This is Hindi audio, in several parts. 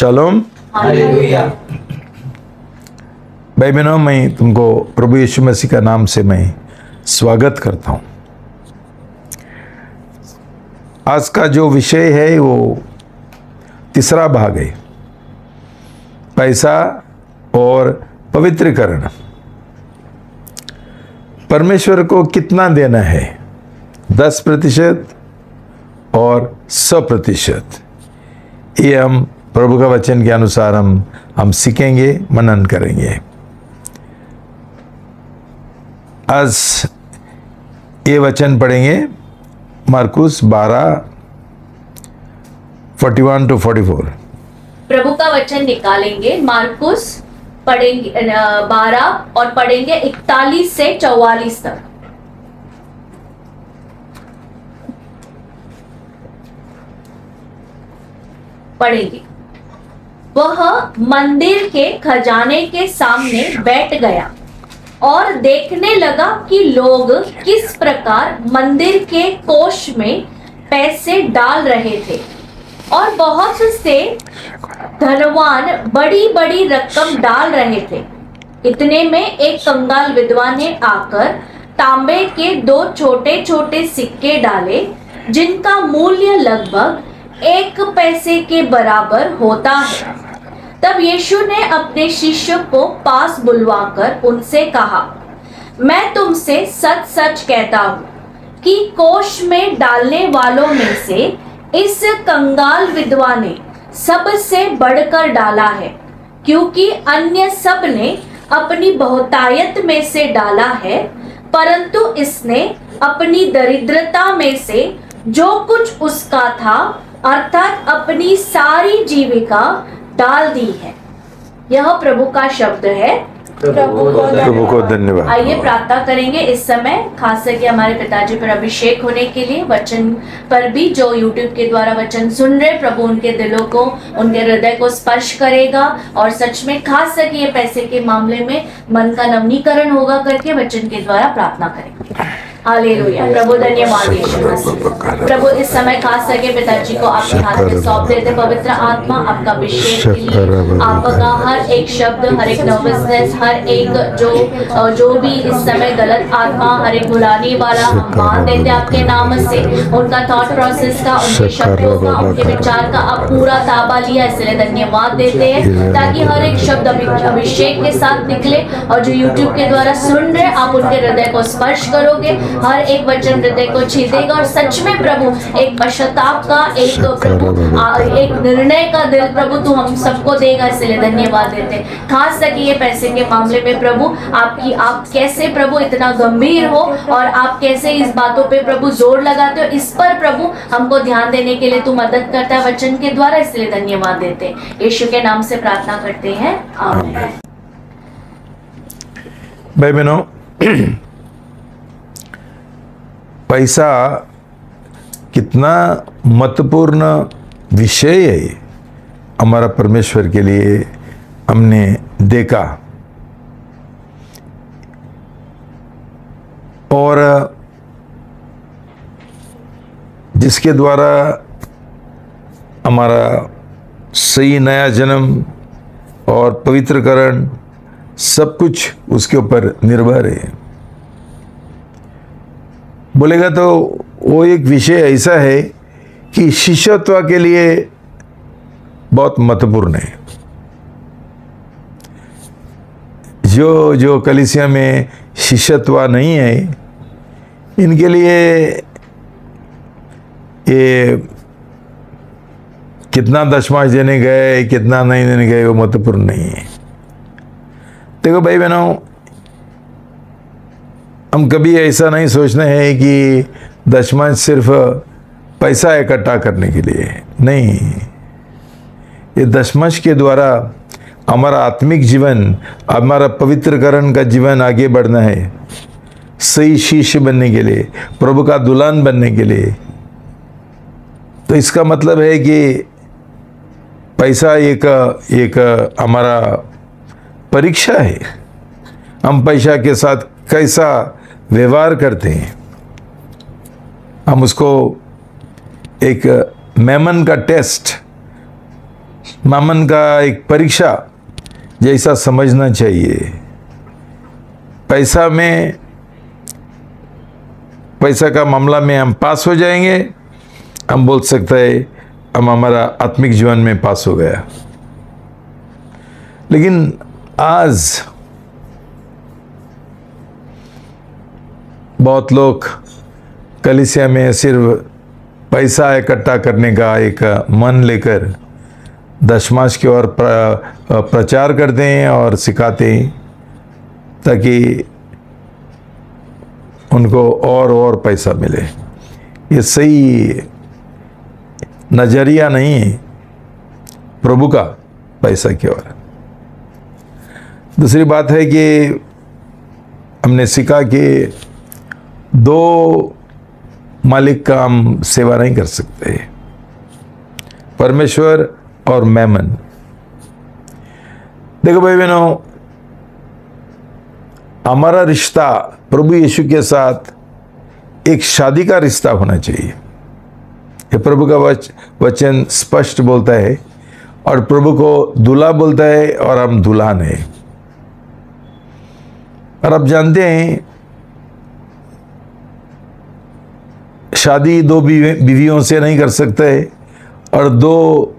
शालोम। हालेलुया। भाई बहनों, मैं तुमको प्रभु यीशु मसीह का नाम से मैं स्वागत करता हूँ। आज का जो विषय है वो तीसरा भाग है, पैसा और पवित्रीकरण। परमेश्वर को कितना देना है, 10% और 100%। ये हम प्रभु का वचन के अनुसार हम सीखेंगे, मनन करेंगे। आज ये वचन पढ़ेंगे मार्कुस 12:41-44। प्रभु का वचन निकालेंगे, मार्कुस पढ़ेंगे 12 और पढ़ेंगे 41 से 44 तक। पढ़ेंगे। वह मंदिर के खजाने के सामने बैठ गया और देखने लगा कि लोग किस प्रकार मंदिर के कोष में पैसे डाल रहे थे, और बहुत से धनवान बड़ी बड़ी रकम डाल रहे थे। इतने में एक कंगाल विधवा ने आकर तांबे के 2 छोटे छोटे सिक्के डाले, जिनका मूल्य लगभग 1 पैसे के बराबर होता है। तब यीशु ने अपने शिष्य को पास बुलवाकर उनसे कहा, मैं तुमसे सच सच कहता हूँ कि कोष में डालने वालों में से इस कंगाल विधवा ने सबसे बढ़कर डाला है, क्योंकि अन्य सब ने अपनी बहुतायत में से डाला है, परंतु इसने अपनी दरिद्रता में से जो कुछ उसका था, अर्थात अपनी सारी जीविका डाल दी है। यह प्रभु का शब्द है। प्रभु को धन्यवाद। आइए प्रार्थना करेंगे इस समय, खास करके हमारे पिताजी पर अभिषेक होने के लिए, वचन पर भी जो YouTube के द्वारा वचन सुन रहे, प्रभु उनके दिलों को, उनके हृदय को स्पर्श करेगा, और सच में खास करके ये पैसे के मामले में मन का नवनीकरण होगा करके वचन के द्वारा प्रार्थना करेंगे। हालेलुया। प्रभु धन्यवाद यीशु मसीह। प्रभु इस समय खास करके पिताजी को आपके हाथ में सौंप देते। पवित्र आत्मा आपका अभिषेक के लिए, आपका हर एक शब्द, हर एक नर्वसनेस, हर एक जो भी इस समय गलत आत्मा, हर एक बुलाने वाला, हम बांध देते आपके नाम से। उनका थॉट प्रोसेस का, उनके शब्दों का, उनके विचार का आप पूरा ताबा लिया, इसलिए धन्यवाद देते हैं, ताकि हर एक शब्द अभिषेक के साथ निकले, और जो YouTube के द्वारा सुन रहे, आप उनके हृदय को स्पर्श करोगे, हर एक वचन हृदय को छेदेगा, और सच में प्रभु एक पश्चाताप का, एक प्रभु एक निर्णय का दिल प्रभु तू हम सबको देगा, इसलिए धन्यवाद देते। खास करके ये पैसे के मामले में प्रभु आप कैसे प्रभु इतना गंभीर हो, और आप कैसे इस बातों पे प्रभु जोर लगाते हो, इस पर प्रभु हमको ध्यान देने के लिए तू मदद करता है वचन के द्वारा, इसलिए धन्यवाद देते। यीशु के नाम से प्रार्थना करते हैं, आमीन। भाई बहनों, पैसा कितना महत्वपूर्ण विषय है हमारा परमेश्वर के लिए, हमने देखा। और जिसके द्वारा हमारा सही नया जन्म और पवित्रकरण सब कुछ उसके ऊपर निर्भर है। बोलेगा तो वो एक विषय ऐसा है कि शिष्यत्व के लिए बहुत महत्वपूर्ण है। जो कलीसिया में शिष्यत्व नहीं है, इनके लिए ये कितना दशमांश देने गए, कितना नहीं देने गए, वो महत्वपूर्ण नहीं है। देखो भाई बहनों, हम कभी ऐसा नहीं सोचना है कि दशमांश सिर्फ पैसा इकट्ठा करने के लिए, नहीं। ये दशमांश के द्वारा हमारा आत्मिक जीवन, हमारा पवित्रकरण का जीवन आगे बढ़ना है, सही शिष्य बनने के लिए, प्रभु का दुल्हन बनने के लिए। तो इसका मतलब है कि पैसा एक हमारा परीक्षा है। हम पैसा के साथ कैसा व्यवहार करते हैं, हम उसको एक मेमन का टेस्ट मामन का एक परीक्षा जैसा समझना चाहिए। पैसा का मामला में हम पास हो जाएंगे, हम बोल सकते हैं हम हमारा आत्मिक जीवन में पास हो गया। लेकिन आज बहुत लोग कलीसिया में सिर्फ पैसा इकट्ठा करने का एक मन लेकर दशमांश की ओर प्रचार करते हैं और सिखाते हैं ताकि उनको और पैसा मिले। ये सही नजरिया नहीं है प्रभु का पैसा की ओर। दूसरी बात है कि हमने सीखा कि दो मालिक का हम सेवा नहीं कर सकते, परमेश्वर और मैमन। देखो भाई बहनों, हमारा रिश्ता प्रभु यीशु के साथ एक शादी का रिश्ता होना चाहिए। ये प्रभु का वचन स्पष्ट बोलता है, और प्रभु को दूल्हा बोलता है और हम दुल्हन हैं। और आप जानते हैं शादी दो बीवियों से नहीं कर सकते और दो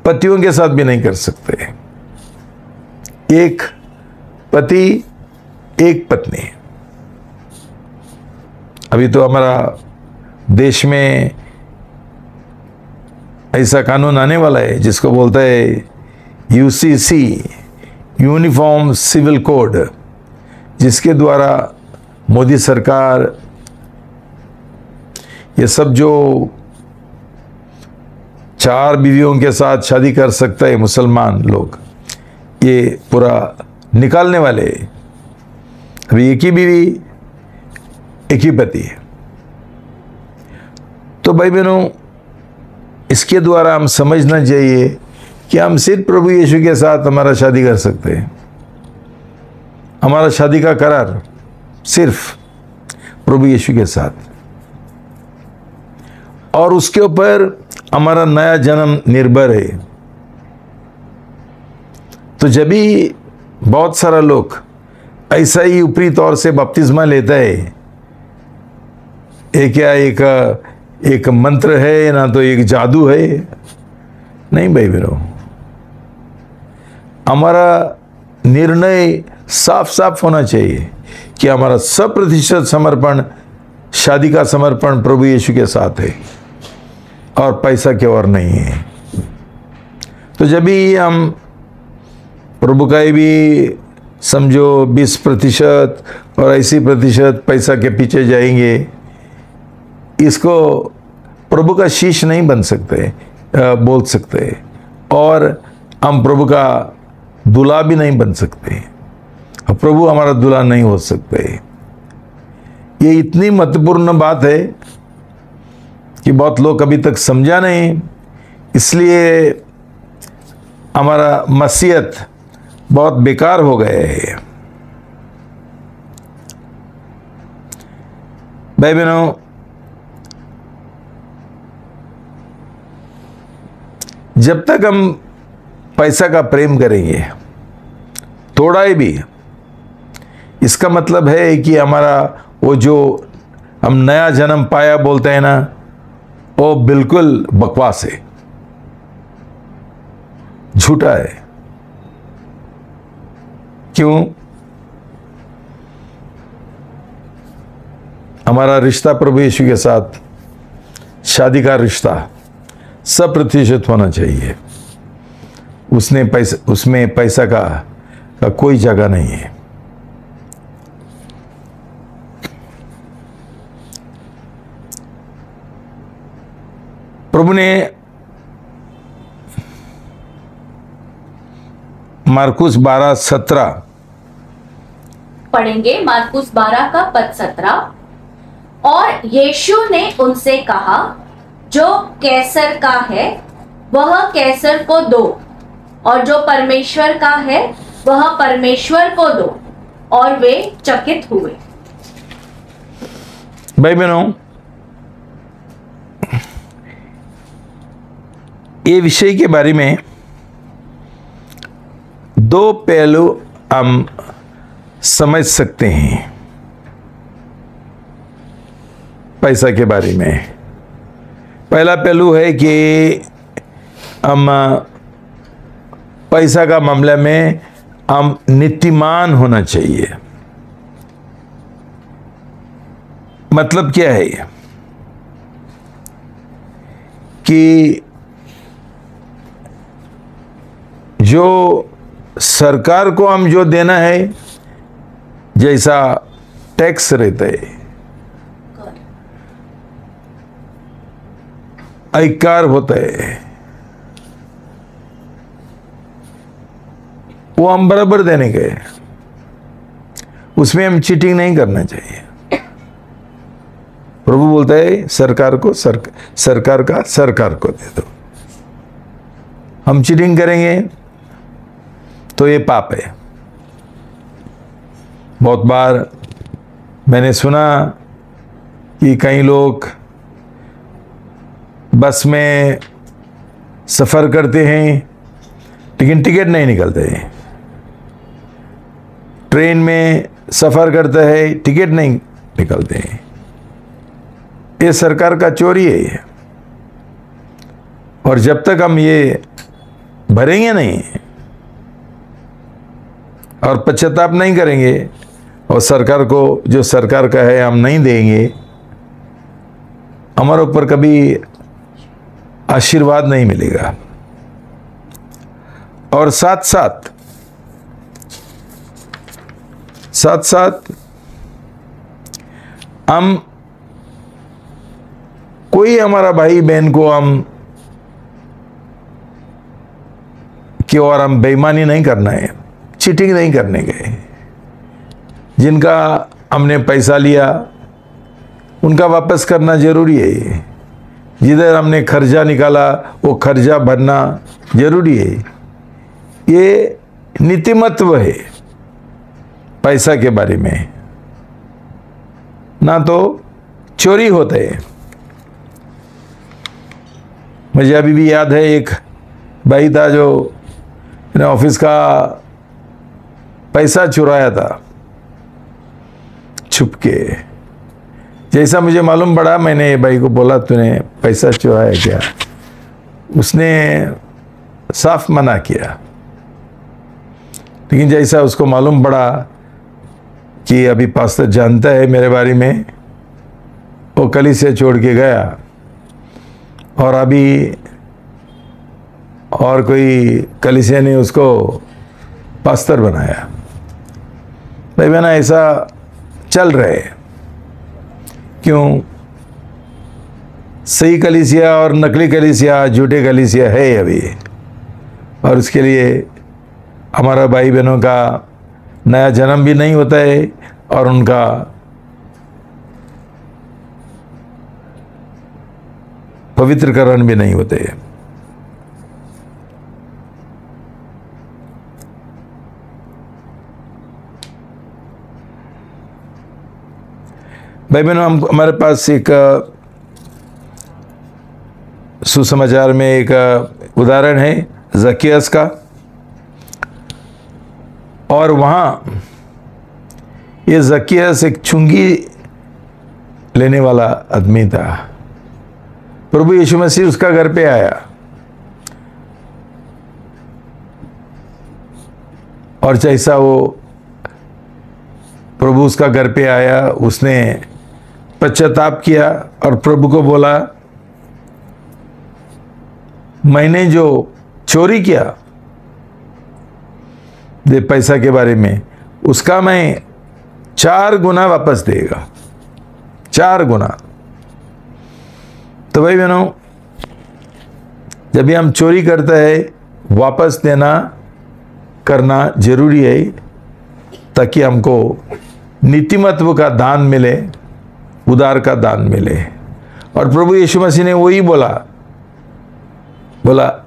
पतियों के साथ भी नहीं कर सकते। एक पति एक पत्नी। अभी तो हमारा देश में ऐसा कानून आने वाला है जिसको बोलता है यूसीसी, यूनिफॉर्म सिविल कोड, जिसके द्वारा मोदी सरकार ये सब जो 4 बीवियों के साथ शादी कर सकता है मुसलमान लोग, ये पूरा निकालने वाले। अभी एक ही बीवी एक ही पति है। तो भाई बहनों, इसके द्वारा हम समझना चाहिए कि हम सिर्फ प्रभु यीशु के साथ हमारा शादी कर सकते हैं। हमारा शादी का करार सिर्फ प्रभु यीशु के साथ, और उसके ऊपर हमारा नया जन्म निर्भर है। तो जब भी बहुत सारा लोग ऐसा ही ऊपरी तौर से बपतिस्मा लेता है, एक मंत्र है ना, तो एक जादू है, नहीं भाई बहनों। हमारा निर्णय साफ साफ होना चाहिए कि हमारा 100% समर्पण, शादी का समर्पण प्रभु यीशु के साथ है और पैसा की ओर नहीं है। तो जब भी हम प्रभु का भी समझो 20% और 80% पैसा के पीछे जाएंगे, इसको प्रभु का शीश नहीं बन सकते, बोल सकते, और हम प्रभु का दूल्हा भी नहीं बन सकते, और प्रभु हमारा दूल्हा नहीं हो सकते। ये इतनी महत्वपूर्ण बात है कि बहुत लोग अभी तक समझा नहीं, इसलिए हमारा मसीहत बहुत बेकार हो गए है। भाई बहनों, जब तक हम पैसा का प्रेम करेंगे थोड़ा ही भी, इसका मतलब है कि हमारा वो जो हम नया जन्म पाया बोलते हैं ना, वो बिल्कुल बकवास है, झूठा है। क्यों? हमारा रिश्ता प्रभु यीशु के साथ, शादी का रिश्ता 100% होना चाहिए। उसमें पैसा का कोई जगह नहीं है। प्रभु ने मार्कुस 12:17 पढ़ेंगे। मार्कुस 12 का पद 17। और यीशु ने उनसे कहा, जो कैसर का है वह कैसर को दो, और जो परमेश्वर का है वह परमेश्वर को दो। और वे चकित हुए। भाई बहनों, ये विषय के बारे में दो पहलू हम समझ सकते हैं पैसा के बारे में। पहला पहलू है कि हम पैसा का मामले में हम नीतिमान होना चाहिए। मतलब क्या है कि जो सरकार को हम जो देना है, जैसा टैक्स रहता है, आयकर होता है, वो हम बराबर देने गए, उसमें हम चीटिंग नहीं करना चाहिए। प्रभु बोलता है सरकार को सरकार का सरकार को दे दो। हम चीटिंग करेंगे तो ये पाप है। बहुत बार मैंने सुना कि कई लोग बस में सफ़र करते हैं लेकिन टिकट नहीं निकलते हैं, ट्रेन में सफ़र करता है टिकट नहीं निकलते हैं। ये सरकार का चोरी है ये। और जब तक हम ये भरेंगे नहीं और पश्चाताप नहीं करेंगे और सरकार को जो सरकार का है हम नहीं देंगे, हमारे ऊपर कभी आशीर्वाद नहीं मिलेगा। और साथ साथ हम कोई हमारा भाई बहन को हम कि और हम बेईमानी नहीं करना है, चीटिंग नहीं करने गए। जिनका हमने पैसा लिया उनका वापस करना जरूरी है। जिधर हमने खर्चा निकाला वो खर्चा भरना जरूरी है। ये नीतिमत्व है पैसा के बारे में, ना तो चोरी होते है। मुझे अभी भी याद है एक भाई था जो ऑफिस का पैसा चुराया था छुप के। जैसा मुझे मालूम पड़ा मैंने ये भाई को बोला तूने पैसा चुराया क्या? उसने साफ मना किया। लेकिन जैसा उसको मालूम पड़ा कि अभी पास्टर जानता है मेरे बारे में, वो कलीसिया छोड़ के गया और अभी और कोई कलीसिया ने उसको पास्टर बनाया। भाई बहना ऐसा चल रहे। क्यों? सही कलीसिया और नकली कलीसिया, झूठे कलीसिया है अभी। और उसके लिए हमारा भाई बहनों का नया जन्म भी नहीं होता है और उनका पवित्रकरण भी नहीं होते है। भाई बहनों, हमारे पास एक सुसमाचार में एक उदाहरण है जकियस का। और वहाँ ये जकियस एक चुंगी लेने वाला आदमी था। प्रभु यीशु मसीह उसका घर पे आया और जैसा वो प्रभु उसका घर पे आया, उसने पश्चाताप किया और प्रभु को बोला, मैंने जो चोरी किया दे पैसा के बारे में, उसका मैं 4 गुना वापस देगा, 4 गुना। तो भाई बहनों, जब भी हम चोरी करते हैं वापस देना करना जरूरी है ताकि हमको नीतिमत्व का दान मिले, उदार का दान मिले। और प्रभु यीशु मसीह ने वही बोला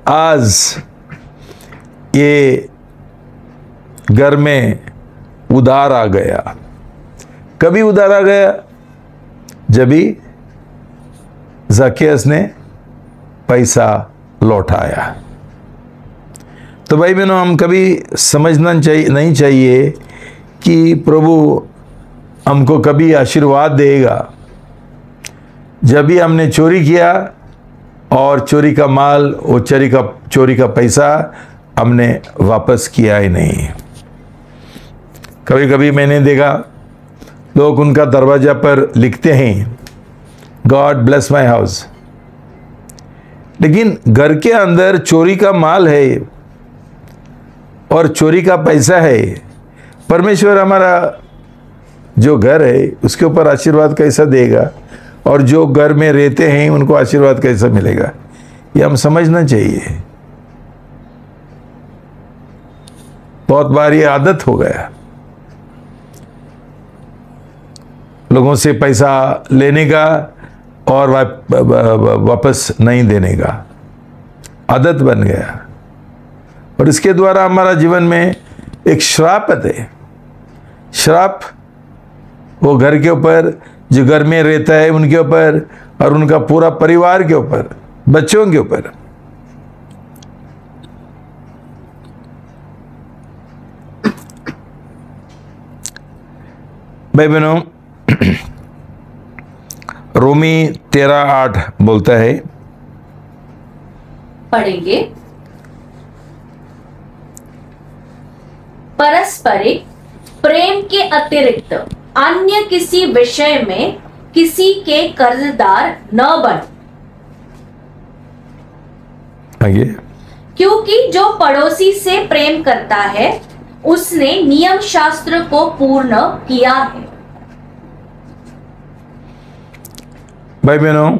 आज ये घर में उधार आ गया। कभी उधार आ गया? जब भी जकियस ने पैसा लौटाया। तो भाई बहनों, हम कभी समझना नहीं चाहिए कि प्रभु हमको कभी आशीर्वाद देगा जब भी हमने चोरी किया और चोरी का माल और चोरी का पैसा हमने वापस किया ही नहीं। कभी कभी मैंने देखा लोग उनका दरवाजा पर लिखते हैं गॉड ब्लेस माय हाउस, लेकिन घर के अंदर चोरी का माल है और चोरी का पैसा है। परमेश्वर हमारा जो घर है उसके ऊपर आशीर्वाद कैसा देगा, और जो घर में रहते हैं उनको आशीर्वाद कैसा मिलेगा, ये हम समझना चाहिए। बहुत बार ये आदत हो गया लोगों से पैसा लेने का और वापस नहीं देने का, आदत बन गया, और इसके द्वारा हमारा जीवन में एक श्राप है। श्राप वो घर के ऊपर, जो घर में रहता है उनके ऊपर, और उनका पूरा परिवार के ऊपर, बच्चों के ऊपर। भाई बहनों, रोमी 13:8 बोलता है, पढ़ेंगे, परस्परिक प्रेम के अतिरिक्त अन्य किसी विषय में किसी के कर्जदार न बन, आगे, क्योंकि जो पड़ोसी से प्रेम करता है उसने नियम शास्त्र को पूर्ण किया है। भाई बहनों,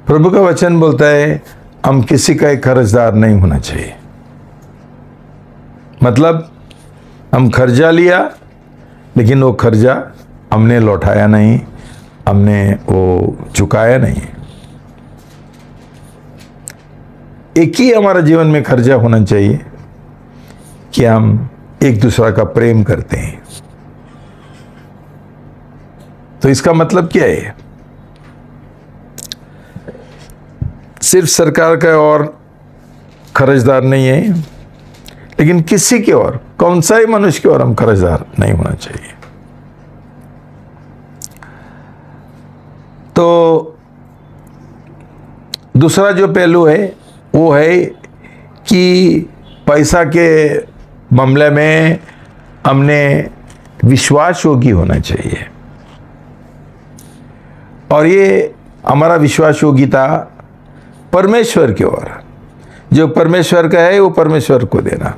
प्रभु का वचन बोलता है हम किसी का एक कर्जदार नहीं होना चाहिए। मतलब हम कर्जा लिया लेकिन वो कर्जा हमने लौटाया नहीं, हमने वो चुकाया नहीं। एक ही हमारा जीवन में कर्जा होना चाहिए कि हम एक दूसरा का प्रेम करते हैं। तो इसका मतलब क्या है? सिर्फ सरकार का और कर्जदार नहीं है, लेकिन किसी के और, कौन सा ही मनुष्य के और हम कर्जदार नहीं होना चाहिए। तो दूसरा जो पहलू है वो है कि पैसा के मामले में हमने विश्वास योग्य होना चाहिए, और ये हमारा विश्वास योग्यता परमेश्वर की ओर, जो परमेश्वर का है वो परमेश्वर को देना।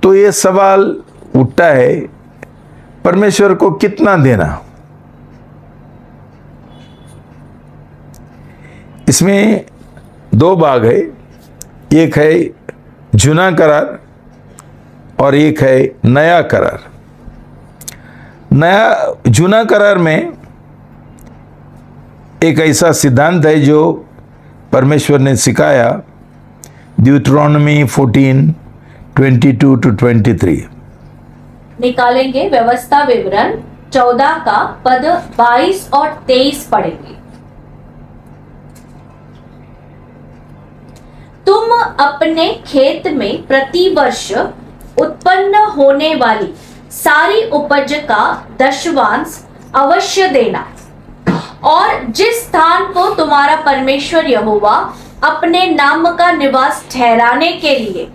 तो ये सवाल उठता है परमेश्वर को कितना देना। इसमें दो भाग है, एक है जूना करार और एक है नया करार। जूना करार में एक ऐसा सिद्धांत है जो परमेश्वर ने सिखाया, ड्यूटरोनॉमी 14:22-23। निकालेंगे व्यवस्था विवरण 14 का पद 22 और 23 पढ़ेंगे। तुम अपने खेत में प्रति वर्ष उत्पन्न होने वाली सारी उपज का दशवांश अवश्य देना, और जिस स्थान को तुम्हारा परमेश्वर यहोवा अपने नाम का निवास ठहराने के लिए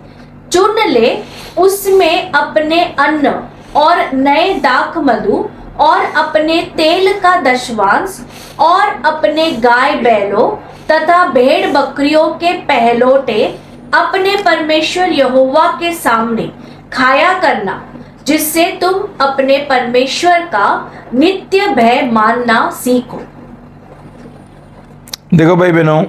चुन ले, उसमें अपने अन्न और नए दाख मधु और अपने तेल का दशवांश और अपने गाय बैलों तथा भेड़ बकरियों के पहलोटे अपने परमेश्वर यहोवा के सामने खाया करना, जिससे तुम अपने परमेश्वर का नित्य भय मानना सीखो। देखो भाई बहनों,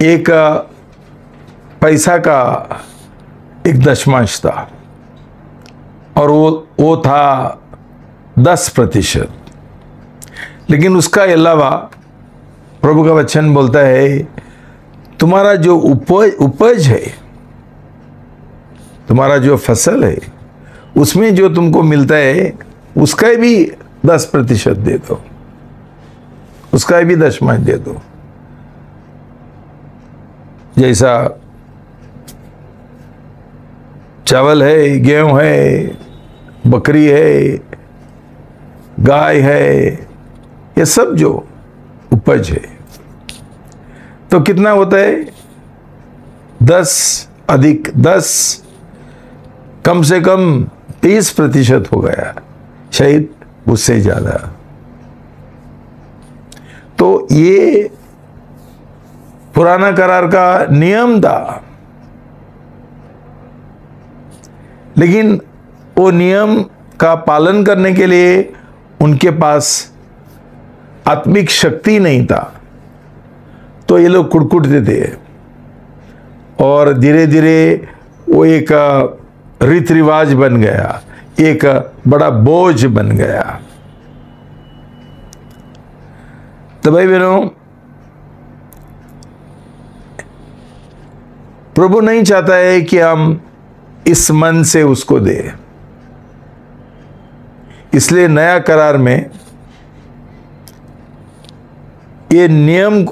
एक पैसा का एक दशमांश था, और वो था 10%। लेकिन उसका अलावा प्रभु का वचन बोलता है तुम्हारा जो उपज है, तुम्हारा जो फसल है, उसमें जो तुमको मिलता है उसका भी 10% दे दो। उसका भी दशमांश दे दो। जैसा चावल है, गेहूं है, बकरी है, गाय है, ये सब जो उपज है, तो कितना होता है? 10 अधिक 10 कम से कम 30% हो गया, शायद उससे ज्यादा। तो ये पुराना करार का नियम था, लेकिन वो नियम का पालन करने के लिए उनके पास आत्मिक शक्ति नहीं था, तो ये लोग कुड़कुड़ते थे और धीरे धीरे वो एक रीति रिवाज बन गया, एक बड़ा बोझ बन गया। तो भाई बहनों, प्रभु नहीं चाहता है कि हम इस मन से उसको दे। इसलिए नया करार में ये नियम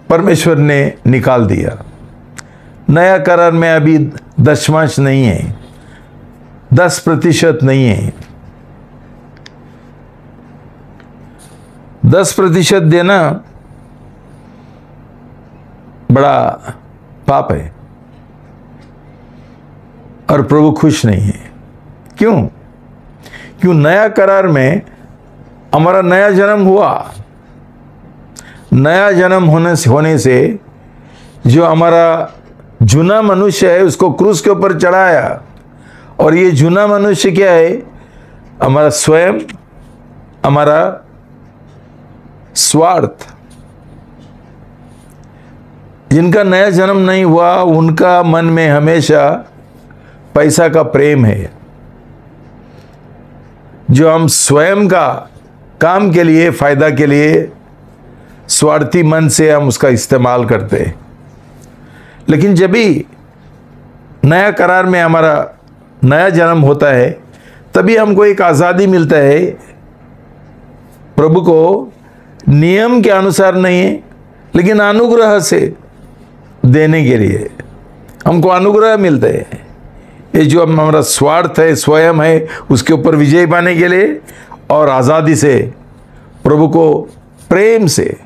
परमेश्वर ने निकाल दिया। नया करार में अभी दशमांश नहीं है, 10% नहीं है। 10% देना बड़ा पाप है और प्रभु खुश नहीं है। क्यों? क्यों? नया करार में हमारा नया जन्म हुआ। नया जन्म होने से जो हमारा जूना मनुष्य है उसको क्रूस के ऊपर चढ़ाया, और ये जूना मनुष्य क्या है? हमारा स्वयं, हमारा स्वार्थ। जिनका नया जन्म नहीं हुआ उनका मन में हमेशा पैसा का प्रेम है, जो हम स्वयं का काम के लिए, फायदा के लिए स्वार्थी मन से हम उसका इस्तेमाल करते हैं। लेकिन जब भी नया करार में हमारा नया जन्म होता है, तभी हमको एक आज़ादी मिलता है, प्रभु को नियम के अनुसार नहीं, लेकिन अनुग्रह से देने के लिए हमको अनुग्रह मिलता है। ये जो हमारा स्वार्थ है, स्वयं है, उसके ऊपर विजय पाने के लिए, और आज़ादी से प्रभु को प्रेम से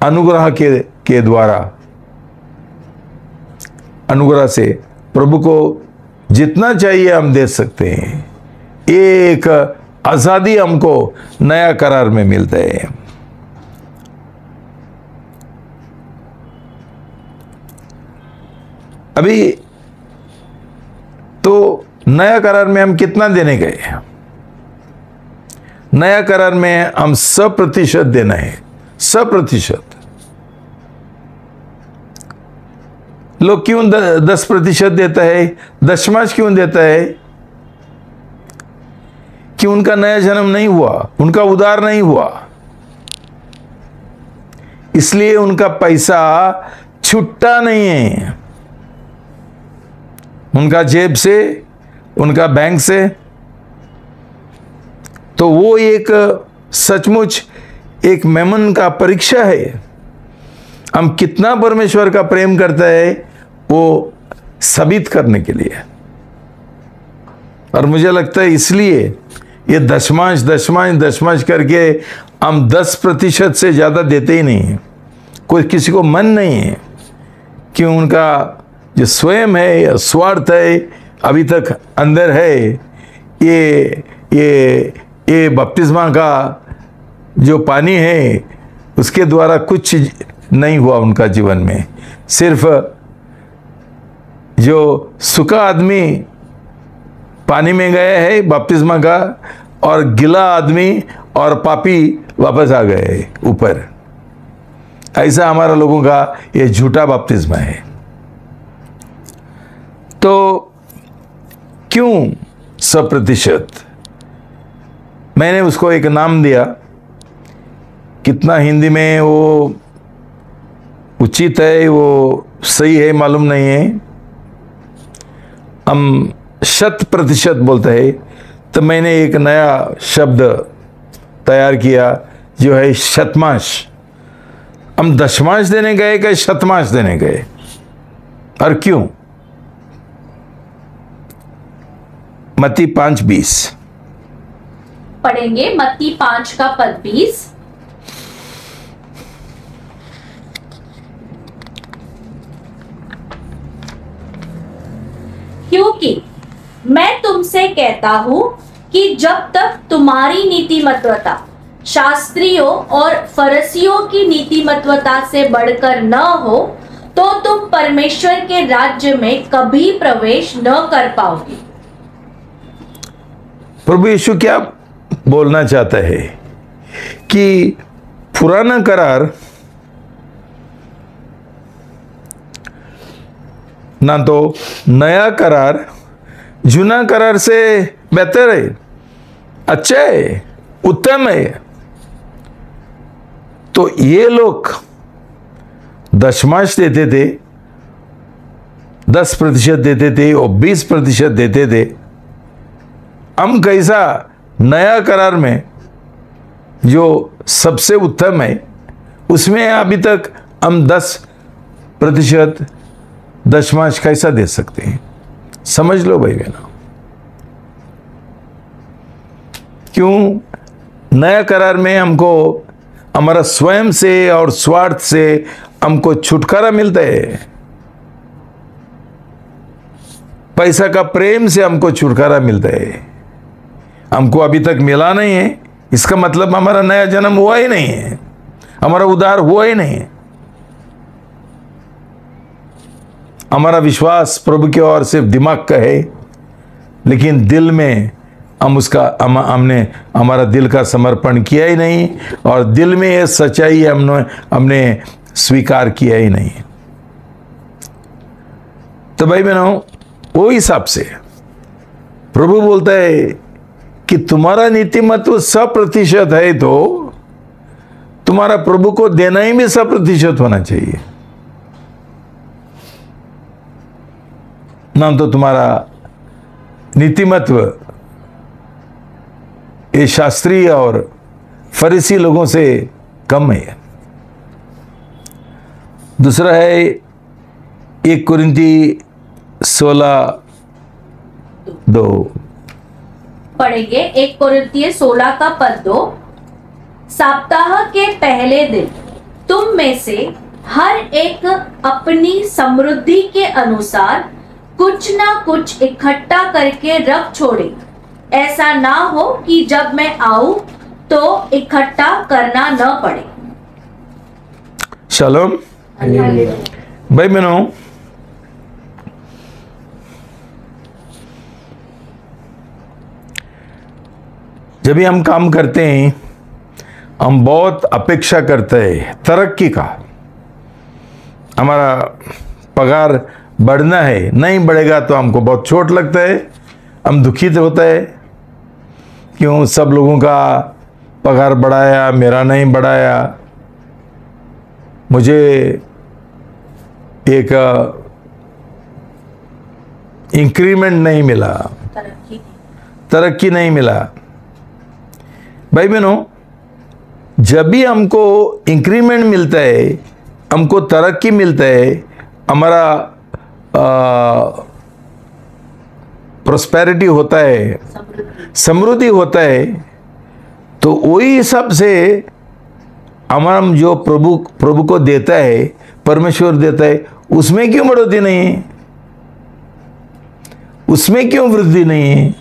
अनुग्रह के द्वारा, अनुग्रह से प्रभु को जितना चाहिए हम दे सकते हैं। एक आज़ादी हमको नया करार में मिलता है। अभी तो नया करार में हम कितना देने गए? नया करार में हम 100% देना है, 100%। लोग क्यों 10% देता है, दशमांश क्यों देता है? कि उनका नया जन्म नहीं हुआ, उनका उद्धार नहीं हुआ, इसलिए उनका पैसा छुट्टा नहीं है उनका जेब से, उनका बैंक से। तो वो एक सचमुच एक मेमन का परीक्षा है। हम कितना परमेश्वर का प्रेम करता है वो साबित करने के लिए। और मुझे लगता है इसलिए ये दशमांश दशमांश दशमांश करके हम 10% से ज़्यादा देते ही नहीं। कोई किसी को मन नहीं है कि उनका जो स्वयं है या स्वार्थ है अभी तक अंदर है। ये बपतिस्मा का जो पानी है उसके द्वारा कुछ नहीं हुआ उनका जीवन में। सिर्फ जो सूखा आदमी पानी में गया है बपतिस्मा का, और गिला आदमी और पापी वापस आ गए ऊपर। ऐसा हमारा लोगों का ये झूठा बपतिस्मा है। तो क्यों 100%? मैंने उसको एक नाम दिया, कितना हिंदी में वो उचित है, वो सही है मालूम नहीं है। हम 100% बोलते हैं, तो मैंने एक नया शब्द तैयार किया जो है शतमांश, हम दशमांश देने गए कि शतमांश देने गए, और क्यों? मत्ती 5:20 पढ़ेंगे। मत्ती 5 का पद 20। क्योंकि मैं तुमसे कहता हूं कि जब तक तुम्हारी नीतिमत्वता शास्त्रियों और फरीसियों की नीतिमत्वता से बढ़कर न हो तो तुम परमेश्वर के राज्य में कभी प्रवेश न कर पाओगे। प्रभु यीशु क्या बोलना चाहता है कि पुराना करार ना तो नया करार जूना करार से बेहतर है, अच्छा है, उत्तम है। तो ये लोग दशमांश देते थे, 10% देते थे और 20% देते थे। हम कैसा नया करार में जो सबसे उत्तम है उसमें अभी तक हम 10% दशमांश कैसा दे सकते हैं? समझ लो भाई बहनों। क्यों? नया करार में हमको हमारा स्वयं से और स्वार्थ से हमको छुटकारा मिलता है, पैसा का प्रेम से हमको छुटकारा मिलता है। हमको अभी तक मिला नहीं है, इसका मतलब हमारा नया जन्म हुआ ही नहीं है, हमारा उद्धार हुआ ही नहीं है। हमारा विश्वास प्रभु की ओर सिर्फ दिमाग का है, लेकिन दिल में हमने हमारा दिल का समर्पण किया ही नहीं, और दिल में ये सच्चाई हमने स्वीकार किया ही नहीं। तो भाई बहनों, वो हिसाब से प्रभु बोलता है कि तुम्हारा नीतिमत्व 100% है तो तुम्हारा प्रभु को देना ही भी 100% होना चाहिए। ना तो तुम्हारा नीतिमत्व ये शास्त्रीय और फरीसी लोगों से कम है। दूसरा है 1 कुरिन्थी 16:2 पढ़ेंगे। 1 कुरिन्थियों 16 का पद 2। सप्ताह के पहले दिन तुम में से हर एक अपनी समृद्धि के अनुसार कुछ ना कुछ इकट्ठा करके रख छोड़े, ऐसा ना हो कि जब मैं आऊं तो इकट्ठा करना न पड़े। शालोम भाई बहनों, जब भी हम काम करते हैं हम बहुत अपेक्षा करते हैं तरक्की का। हमारा पगार बढ़ना है, नहीं बढ़ेगा तो हमको बहुत चोट लगता है, हम दुखित होता है। क्यों? सब लोगों का पगार बढ़ाया, मेरा नहीं बढ़ाया, मुझे एक इंक्रीमेंट नहीं मिला, तरक्की नहीं मिला। भाई बहनों, जब भी हमको इंक्रीमेंट मिलता है, हमको तरक्की मिलता है, हमारा प्रोस्पेरिटी होता है, समृद्धि होता है, तो वही हिसाब से हमारा जो प्रभु को देता है, परमेश्वर देता है, उसमें क्यों बढ़ोतरी नहीं है? उसमें क्यों वृद्धि नहीं है?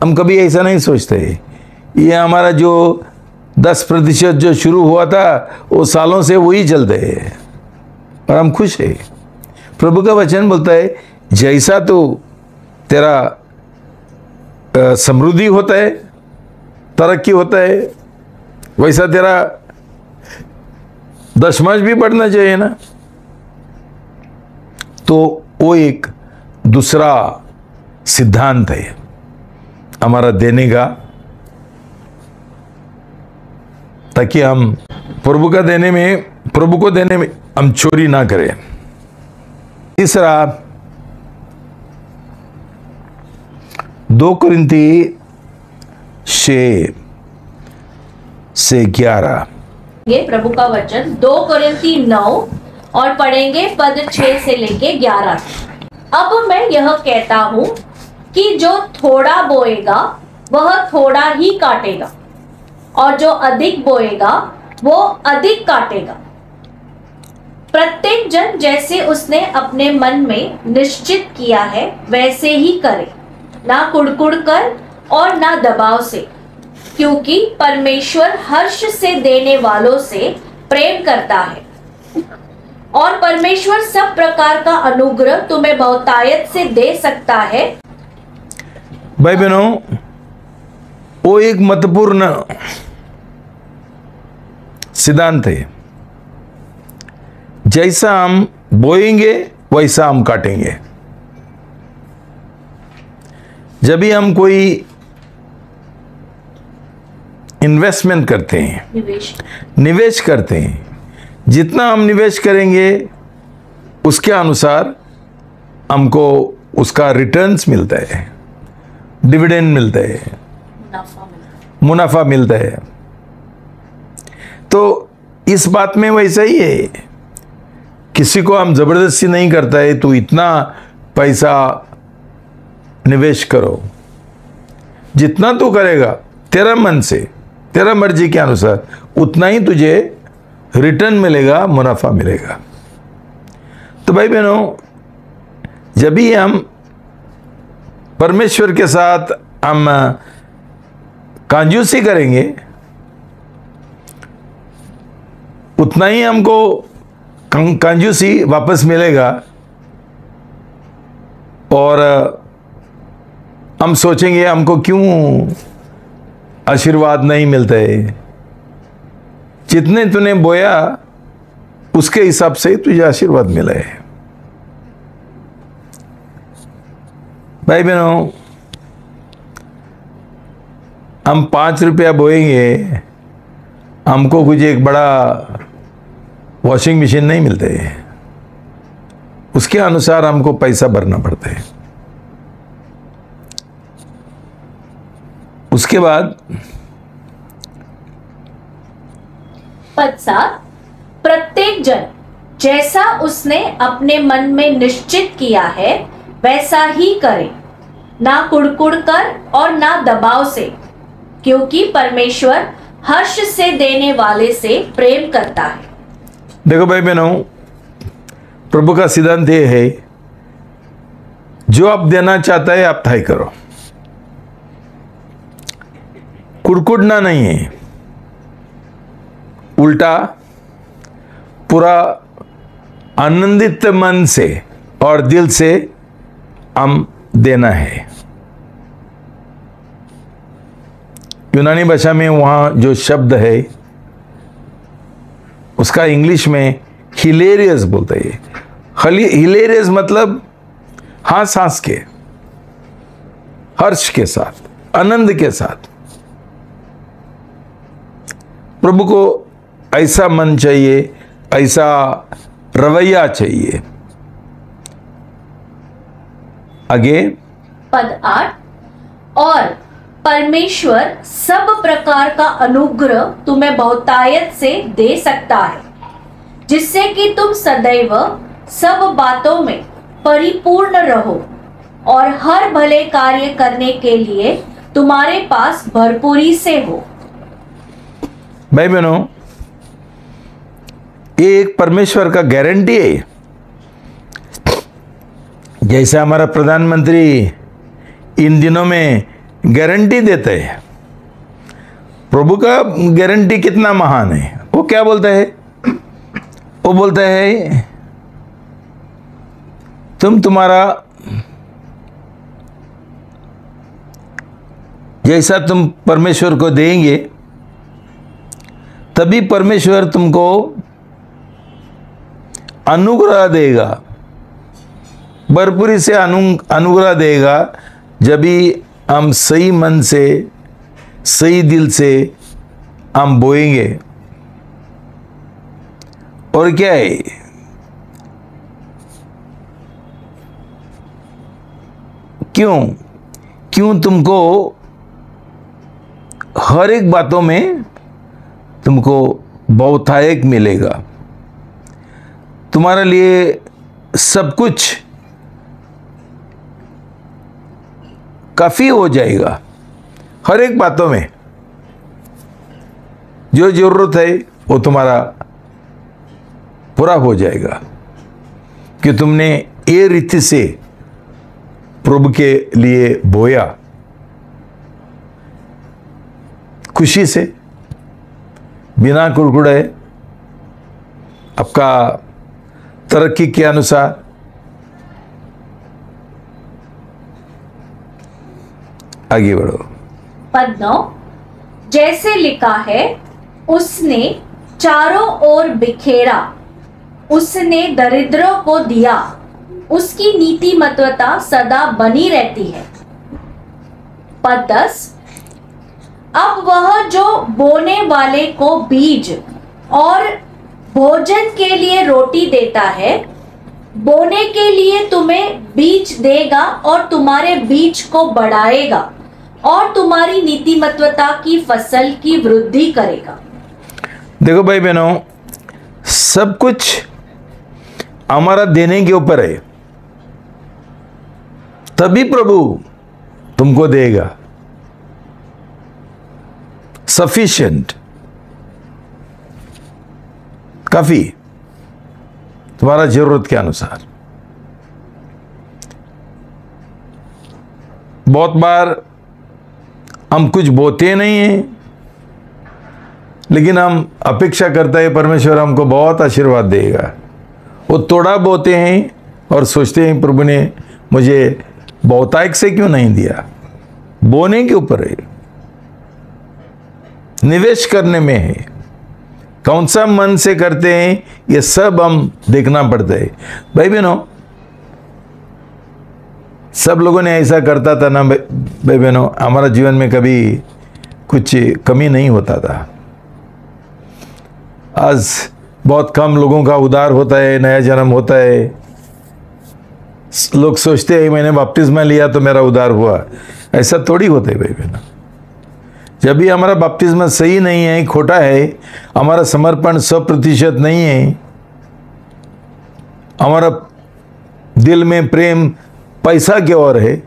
हम कभी ऐसा नहीं सोचते। ये हमारा जो 10% जो शुरू हुआ था वो सालों से वही चलते है और हम खुश है। प्रभु का वचन बोलता है जैसा तो तेरा समृद्धि होता है, तरक्की होता है, वैसा तेरा दशमांश भी बढ़ना चाहिए ना। तो वो एक दूसरा सिद्धांत है हमारा देने का, ताकि हम प्रभु को देने में हम चोरी ना करें। तीसरा 2 कुरिन्थी 6 से 11। ये प्रभु का वचन 2 कोरिन्थी 9 और पढ़ेंगे पद 6 से लेके 11। अब मैं यह कहता हूं कि जो थोड़ा बोएगा वह थोड़ा ही काटेगा, और जो अधिक बोएगा वो अधिक काटेगा। प्रत्येक जन जैसे उसने अपने मन में निश्चित किया है वैसे ही करे, ना कुड़कुड़ कर और ना दबाव से, क्योंकि परमेश्वर हर्ष से देने वालों से प्रेम करता है। और परमेश्वर सब प्रकार का अनुग्रह तुम्हें बहुतायत से दे सकता है। भाई बहनों, वो एक महत्वपूर्ण सिद्धांत है। जैसा हम बोएंगे वैसा हम काटेंगे। जब भी हम कोई इन्वेस्टमेंट करते हैं, निवेश करते हैं, जितना हम निवेश करेंगे उसके अनुसार हमको उसका रिटर्न्स मिलता है, डिविडेंड मिलता है, मुनाफा मिलता है। तो इस बात में वैसा ही है, किसी को हम जबरदस्ती नहीं करता है तो इतना पैसा निवेश करो, जितना तू करेगा तेरा मन से, तेरा मर्जी के अनुसार उतना ही तुझे रिटर्न मिलेगा, मुनाफा मिलेगा। तो भाई बहनों, जब भी हम परमेश्वर के साथ हम कंजूसी करेंगे उतना ही हमको कंजूसी वापस मिलेगा, और हम सोचेंगे हमको क्यों आशीर्वाद नहीं मिलता है। जितने तूने बोया उसके हिसाब से ही तुझे आशीर्वाद मिला है। भाई बहनों, हम 5 रुपया बोएंगे, हमको कुछ एक बड़ा वॉशिंग मशीन नहीं मिलते है, उसके अनुसार हमको पैसा भरना पड़ता है। उसके बाद पद 7, प्रत्येक जन जैसा उसने अपने मन में निश्चित किया है वैसा ही करे, ना कुड़कुड़ कर और ना दबाव से, क्योंकि परमेश्वर हर्ष से देने वाले से प्रेम करता है। देखो भाई बहनों, प्रभु का सिद्धांत ये है, जो आप देना चाहता है आप थाई करो, कुड़कुड़ना नहीं है, उल्टा पूरा आनंदित मन से और दिल से हम देना है। यूनानी भाषा में वहां जो शब्द है उसका इंग्लिश में हिलेरियस बोलते हैं। हिलेरियस मतलब हंस हंस के, हर्ष के साथ, आनंद के साथ। प्रभु को ऐसा मन चाहिए, ऐसा रवैया चाहिए। आगे पद 8, और परमेश्वर सब प्रकार का अनुग्रह तुम्हें बहुतायत से दे सकता है, जिससे कि तुम सदैव सब बातों में परिपूर्ण रहो और हर भले कार्य करने के लिए तुम्हारे पास भरपूरी से हो। भाई बहनों, ये एक परमेश्वर का गारंटी है। जैसे हमारा प्रधानमंत्री इन दिनों में गारंटी देते हैं, प्रभु का गारंटी कितना महान है। वो क्या बोलता है? वो बोलता है तुम्हारा जैसा तुम परमेश्वर को देंगे तभी परमेश्वर तुमको अनुग्रह देगा, भरपूरी से अनुग्रह देगा, जब भी हम सही मन से, सही दिल से हम बोएंगे। और क्या है, क्यों तुमको हर एक बातों में तुमको बहुतायक मिलेगा। तुम्हारे लिए सब कुछ काफ़ी हो जाएगा। हर एक बातों में जो ज़रूरत है वो तुम्हारा पूरा हो जाएगा, कि तुमने ये रीति से प्रभु के लिए बोया, खुशी से, बिना कुड़कुड़े, आपका तरक्की के अनुसार। आगे बढ़ो। पद 9, जैसे लिखा है, उसने चारों ओर बिखेरा, उसने दरिद्रों को दिया, उसकी नीतिमत्वता सदा बनी रहती है। पद 10, अब वह जो बोने वाले को बीज और भोजन के लिए रोटी देता है, बोने के लिए तुम्हें बीज देगा और तुम्हारे बीज को बढ़ाएगा और तुम्हारी नीतिमत्वता की फसल की वृद्धि करेगा। देखो भाई बहनों, सब कुछ हमारा देने के ऊपर है, तभी प्रभु तुमको देगा। सफिशिएंट, काफी, तुम्हारा जरूरत के अनुसार। बहुत बार हम कुछ बोते नहीं हैं, लेकिन हम अपेक्षा करते हैं परमेश्वर हमको बहुत आशीर्वाद देगा। वो थोड़ा बोते हैं और सोचते हैं प्रभु ने मुझे बहुतायक से क्यों नहीं दिया। बोने के ऊपर है, निवेश करने में है, कौन सा मन से करते हैं, ये सब हम देखना पड़ता है। भाई बहनों, सब लोगों ने ऐसा करता था ना भाई बहनों, हमारा जीवन में कभी कुछ कमी नहीं होता था। आज बहुत कम लोगों का उद्धार होता है, नया जन्म होता है। लोग सोचते हैं मैंने बपतिस्मा लिया तो मेरा उद्धार हुआ। ऐसा थोड़ी होता है भाई बहनों। जब भी हमारा बपतिस्मा सही नहीं है, खोटा है, हमारा समर्पण 100% नहीं है, हमारा दिल में प्रेम पैसा की ओर है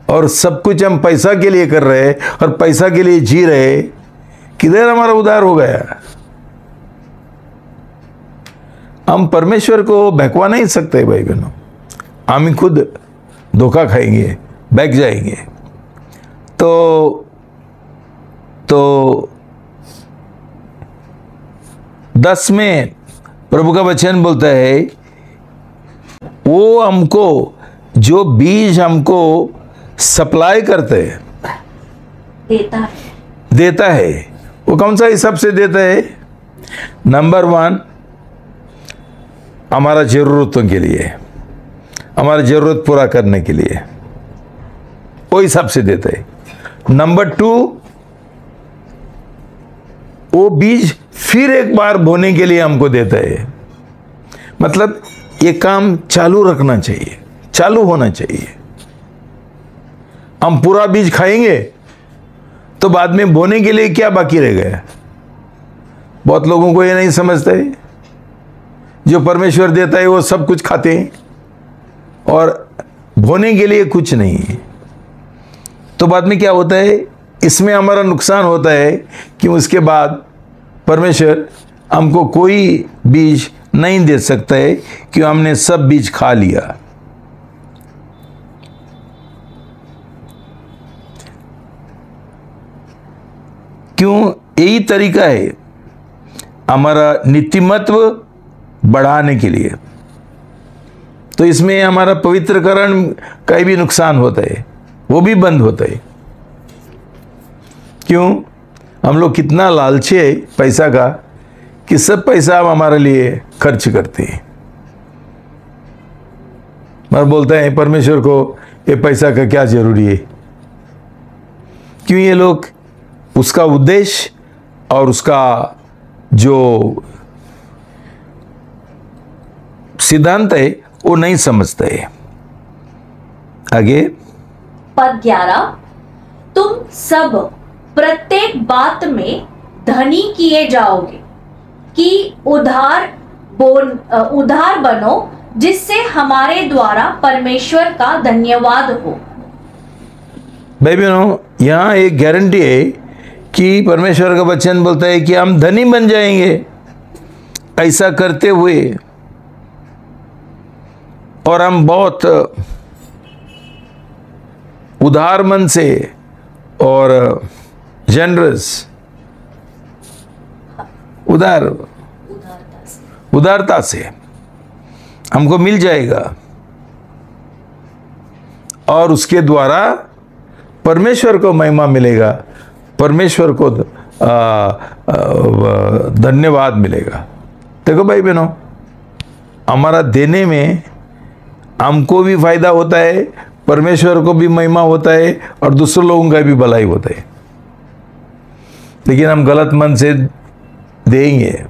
और सब कुछ हम पैसा के लिए कर रहे हैं और पैसा के लिए जी रहे हैं, किधर हमारा उद्धार हो गया। हम परमेश्वर को बहकवा नहीं सकते भाई बहनों, हम ही खुद धोखा खाएंगे, बहक जाएंगे। तो 10 में प्रभु का वचन बोलता है, वो हमको जो बीज हमको सप्लाई करते हैं, देता है। वो कौन सा हिसाब से देता है? नंबर 1, हमारा जरूरतों के लिए, हमारी जरूरत पूरा करने के लिए, वो हिसाब से देता है। नंबर 2, वो बीज फिर एक बार बोने के लिए हमको देता है। मतलब ये काम चालू रखना चाहिए, चालू होना चाहिए। हम पूरा बीज खाएंगे तो बाद में बोने के लिए क्या बाकी रह गया? बहुत लोगों को ये नहीं समझते, जो परमेश्वर देता है वो सब कुछ खाते हैं और बोने के लिए कुछ नहीं है। तो बाद में क्या होता है? इसमें हमारा नुकसान होता है कि उसके बाद परमेश्वर हमको कोई बीज नहीं दे सकता है कि हमने सब बीज खा लिया। क्यों? यही तरीका है हमारा नीतिमत्व बढ़ाने के लिए। तो इसमें हमारा पवित्रकरण का भी नुकसान होता है, वो भी बंद होता है। क्यों? हम लोग कितना लालची है पैसा का कि सब पैसा हम हमारे लिए खर्च करते हैं। और बोलते हैं परमेश्वर को ये पैसा का क्या जरूरी है। क्यों? ये लोग उसका उद्देश्य और उसका जो सिद्धांत है वो नहीं समझते हैं। आगे पद 11, तुम सब प्रत्येक बात में धनी किए जाओगे कि उधार बनो, जिससे हमारे द्वारा परमेश्वर का धन्यवाद हो। भाई बहनों, यहाँ एक गारंटी है कि परमेश्वर का वचन बोलता है कि हम धनी बन जाएंगे ऐसा करते हुए, और हम बहुत उदार मन से और जनरस उदारता से हमको मिल जाएगा, और उसके द्वारा परमेश्वर को महिमा मिलेगा, परमेश्वर को धन्यवाद मिलेगा। देखो भाई बहनों, हमारा देने में हमको भी फायदा होता है, परमेश्वर को भी महिमा होता है, और दूसरे लोगों का भी भलाई होता है। लेकिन हम गलत मन से देंगे,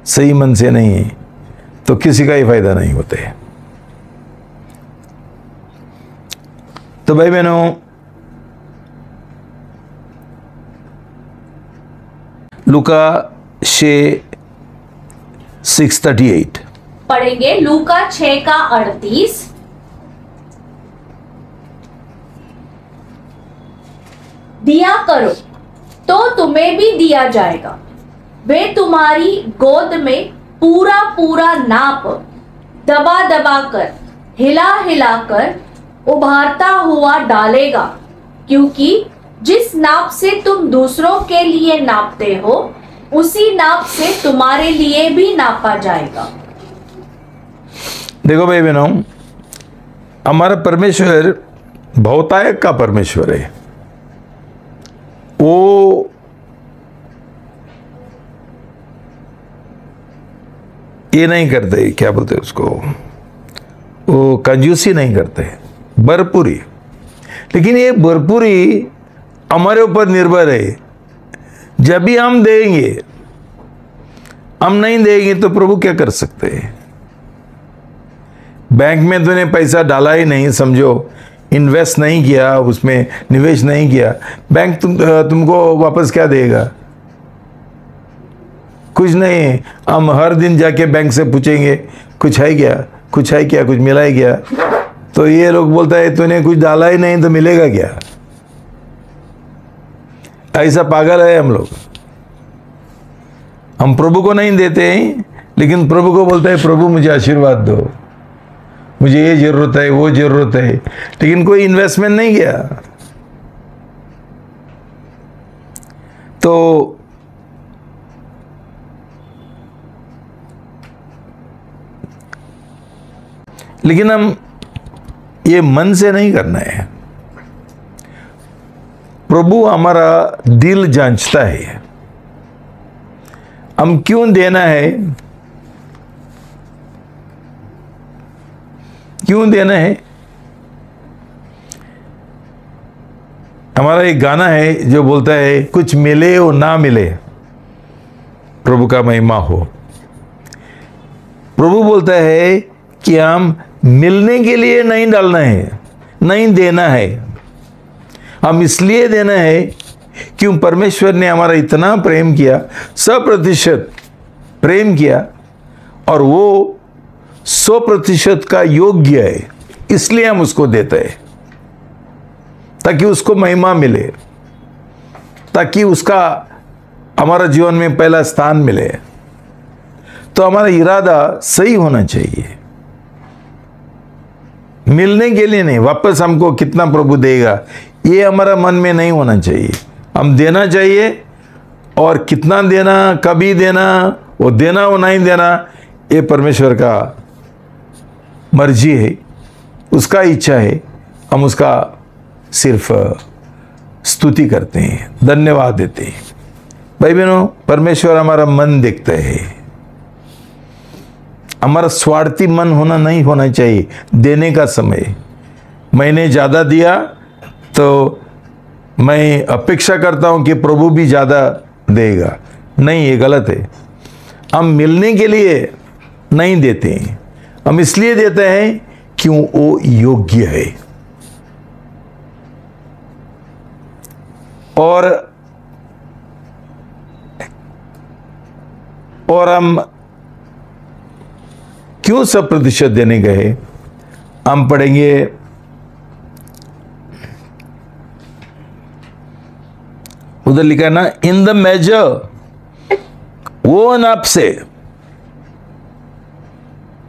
सही मन से नहीं, तो किसी का ही फायदा नहीं होता है। तो भाई बहनों, लूका 6:38 पढ़ेंगे। लूका 6:38। दिया करो तो तुम्हें भी दिया जाएगा, वे तुम्हारी गोद में पूरा पूरा नाप दबा दबा कर, हिला हिला कर उभारता हुआ डालेगा, क्योंकि जिस नाप से तुम दूसरों के लिए नापते हो, उसी नाप से तुम्हारे लिए भी नापा जाएगा। देखो भाई बहनों, हमारा परमेश्वर बहुतायक का परमेश्वर है। वो ये नहीं करते, क्या बोलते उसको, वो कंजूसी नहीं करते, भरपूरी। लेकिन ये भरपूरी हमारे ऊपर निर्भर है। जब भी हम देंगे, हम नहीं देंगे तो प्रभु क्या कर सकते हैं। बैंक में तूने पैसा डाला ही नहीं, समझो इन्वेस्ट नहीं किया, उसमें निवेश नहीं किया, बैंक तुमको वापस क्या देगा? कुछ नहीं। हम हर दिन जाके बैंक से पूछेंगे कुछ है क्या, कुछ है क्या, कुछ मिला है क्या? तो ये लोग बोलता है तूने कुछ डाला ही नहीं तो मिलेगा क्या? ऐसा पागल है हम लोग। हम प्रभु को नहीं देते हैं, लेकिन प्रभु को बोलता है प्रभु मुझे आशीर्वाद दो, मुझे ये जरूरत है, वो जरूरत है, लेकिन कोई इन्वेस्टमेंट नहीं किया। तो लेकिन हम ये मन से नहीं करना है। प्रभु हमारा दिल जांचता है, हम क्यों देना है, क्यों देना है। हमारा एक गाना है जो बोलता है कुछ मिले और ना मिले प्रभु का महिमा हो। प्रभु बोलता है कि हम मिलने के लिए नहीं डालना है, नहीं देना है, हम इसलिए देना है क्यों परमेश्वर ने हमारा इतना प्रेम किया, 100% प्रेम किया, और वो 100% का योग्य है, इसलिए हम उसको देते हैं, ताकि उसको महिमा मिले, ताकि उसका हमारा जीवन में पहला स्थान मिले। तो हमारा इरादा सही होना चाहिए, मिलने के लिए नहीं, वापस हमको कितना प्रभु देगा ये हमारा मन में नहीं होना चाहिए। हम देना चाहिए, और कितना देना, कभी देना, वो देना वो नहीं देना, ये परमेश्वर का मर्जी है, उसका इच्छा है। हम उसका सिर्फ स्तुति करते हैं, धन्यवाद देते हैं। भाई बहनों, परमेश्वर हमारा मन देखता है, हमारा स्वार्थी मन नहीं होना चाहिए। देने का समय मैंने ज़्यादा दिया तो मैं अपेक्षा करता हूं कि प्रभु भी ज़्यादा देगा, नहीं, ये गलत है। हम मिलने के लिए नहीं देते हैं, हम इसलिए देते हैं क्यों वो योग्य है। और और हम क्यों 100% देने गए, हम पढ़ेंगे उधर लिखा है ना, इन द मेजर, वो नाप से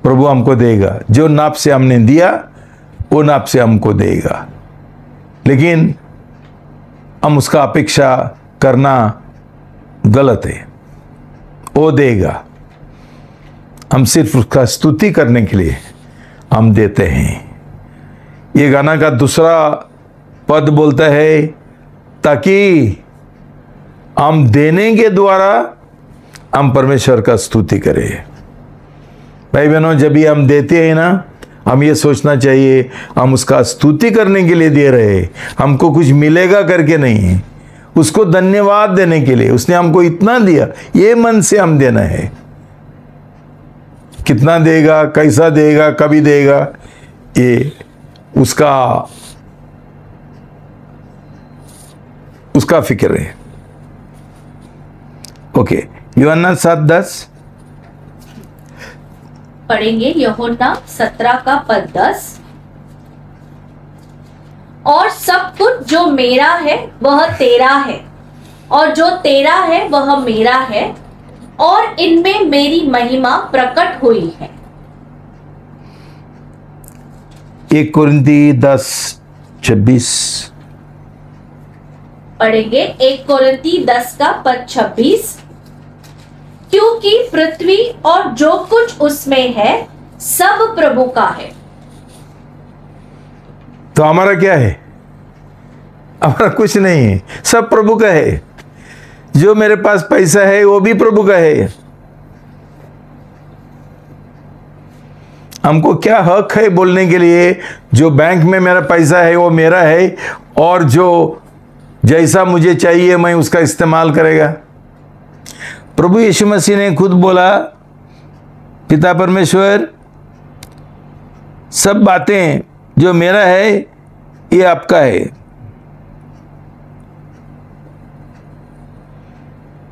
प्रभु हमको देगा। जो नाप से हमने दिया वो नाप से हमको देगा, लेकिन हम उसका अपेक्षा करना गलत है। वो देगा, हम सिर्फ उसका स्तुति करने के लिए हम देते हैं। ये गाना का दूसरा पद बोलता है, ताकि हम देने के द्वारा हम परमेश्वर का स्तुति करें। भाई बहनों, जब भी हम देते हैं ना, हम ये सोचना चाहिए हम उसका स्तुति करने के लिए दे रहे हैं, हमको कुछ मिलेगा करके नहीं, उसको धन्यवाद देने के लिए। उसने हमको इतना दिया, ये मन से हम देना है। कितना देगा, कैसा देगा, कभी देगा, ये उसका फिक्र है। ओके, यूहन्ना 7:10 पढ़ेंगे। यूहन्ना 17 का पद 10। और सब कुछ जो मेरा है वह तेरा है, और जो तेरा है वह मेरा है, और इनमें मेरी महिमा प्रकट हुई है। 1 कुरिन्ती 10:26 पढ़ेंगे। 1 कुरिन्ती 10 का पद 26। क्योंकि पृथ्वी और जो कुछ उसमें है सब प्रभु का है। तो हमारा क्या है? हमारा कुछ नहीं है, सब प्रभु का है। जो मेरे पास पैसा है वो भी प्रभु का है। हमको क्या हक है बोलने के लिए जो बैंक में मेरा पैसा है वो मेरा है, और जो जैसा मुझे चाहिए मैं उसका इस्तेमाल करेगा। प्रभु यीशु मसीह ने खुद बोला, पिता परमेश्वर, सब बातें जो मेरा है ये आपका है,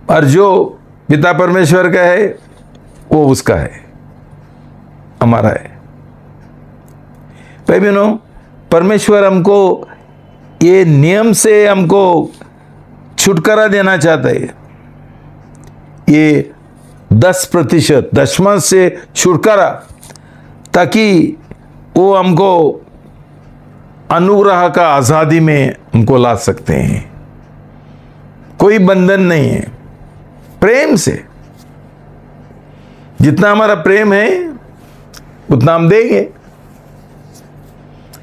और जो पिता परमेश्वर का है वो उसका है, हमारा है। भाई बहनों, परमेश्वर हमको ये नियम से हमको छुटकारा देना चाहता है। ये 10% दशमांश से छुटकारा, ताकि वो हमको अनुग्रह का आज़ादी में हमको ला सकते हैं। कोई बंधन नहीं है, प्रेम से। जितना हमारा प्रेम है उतना हम देंगे।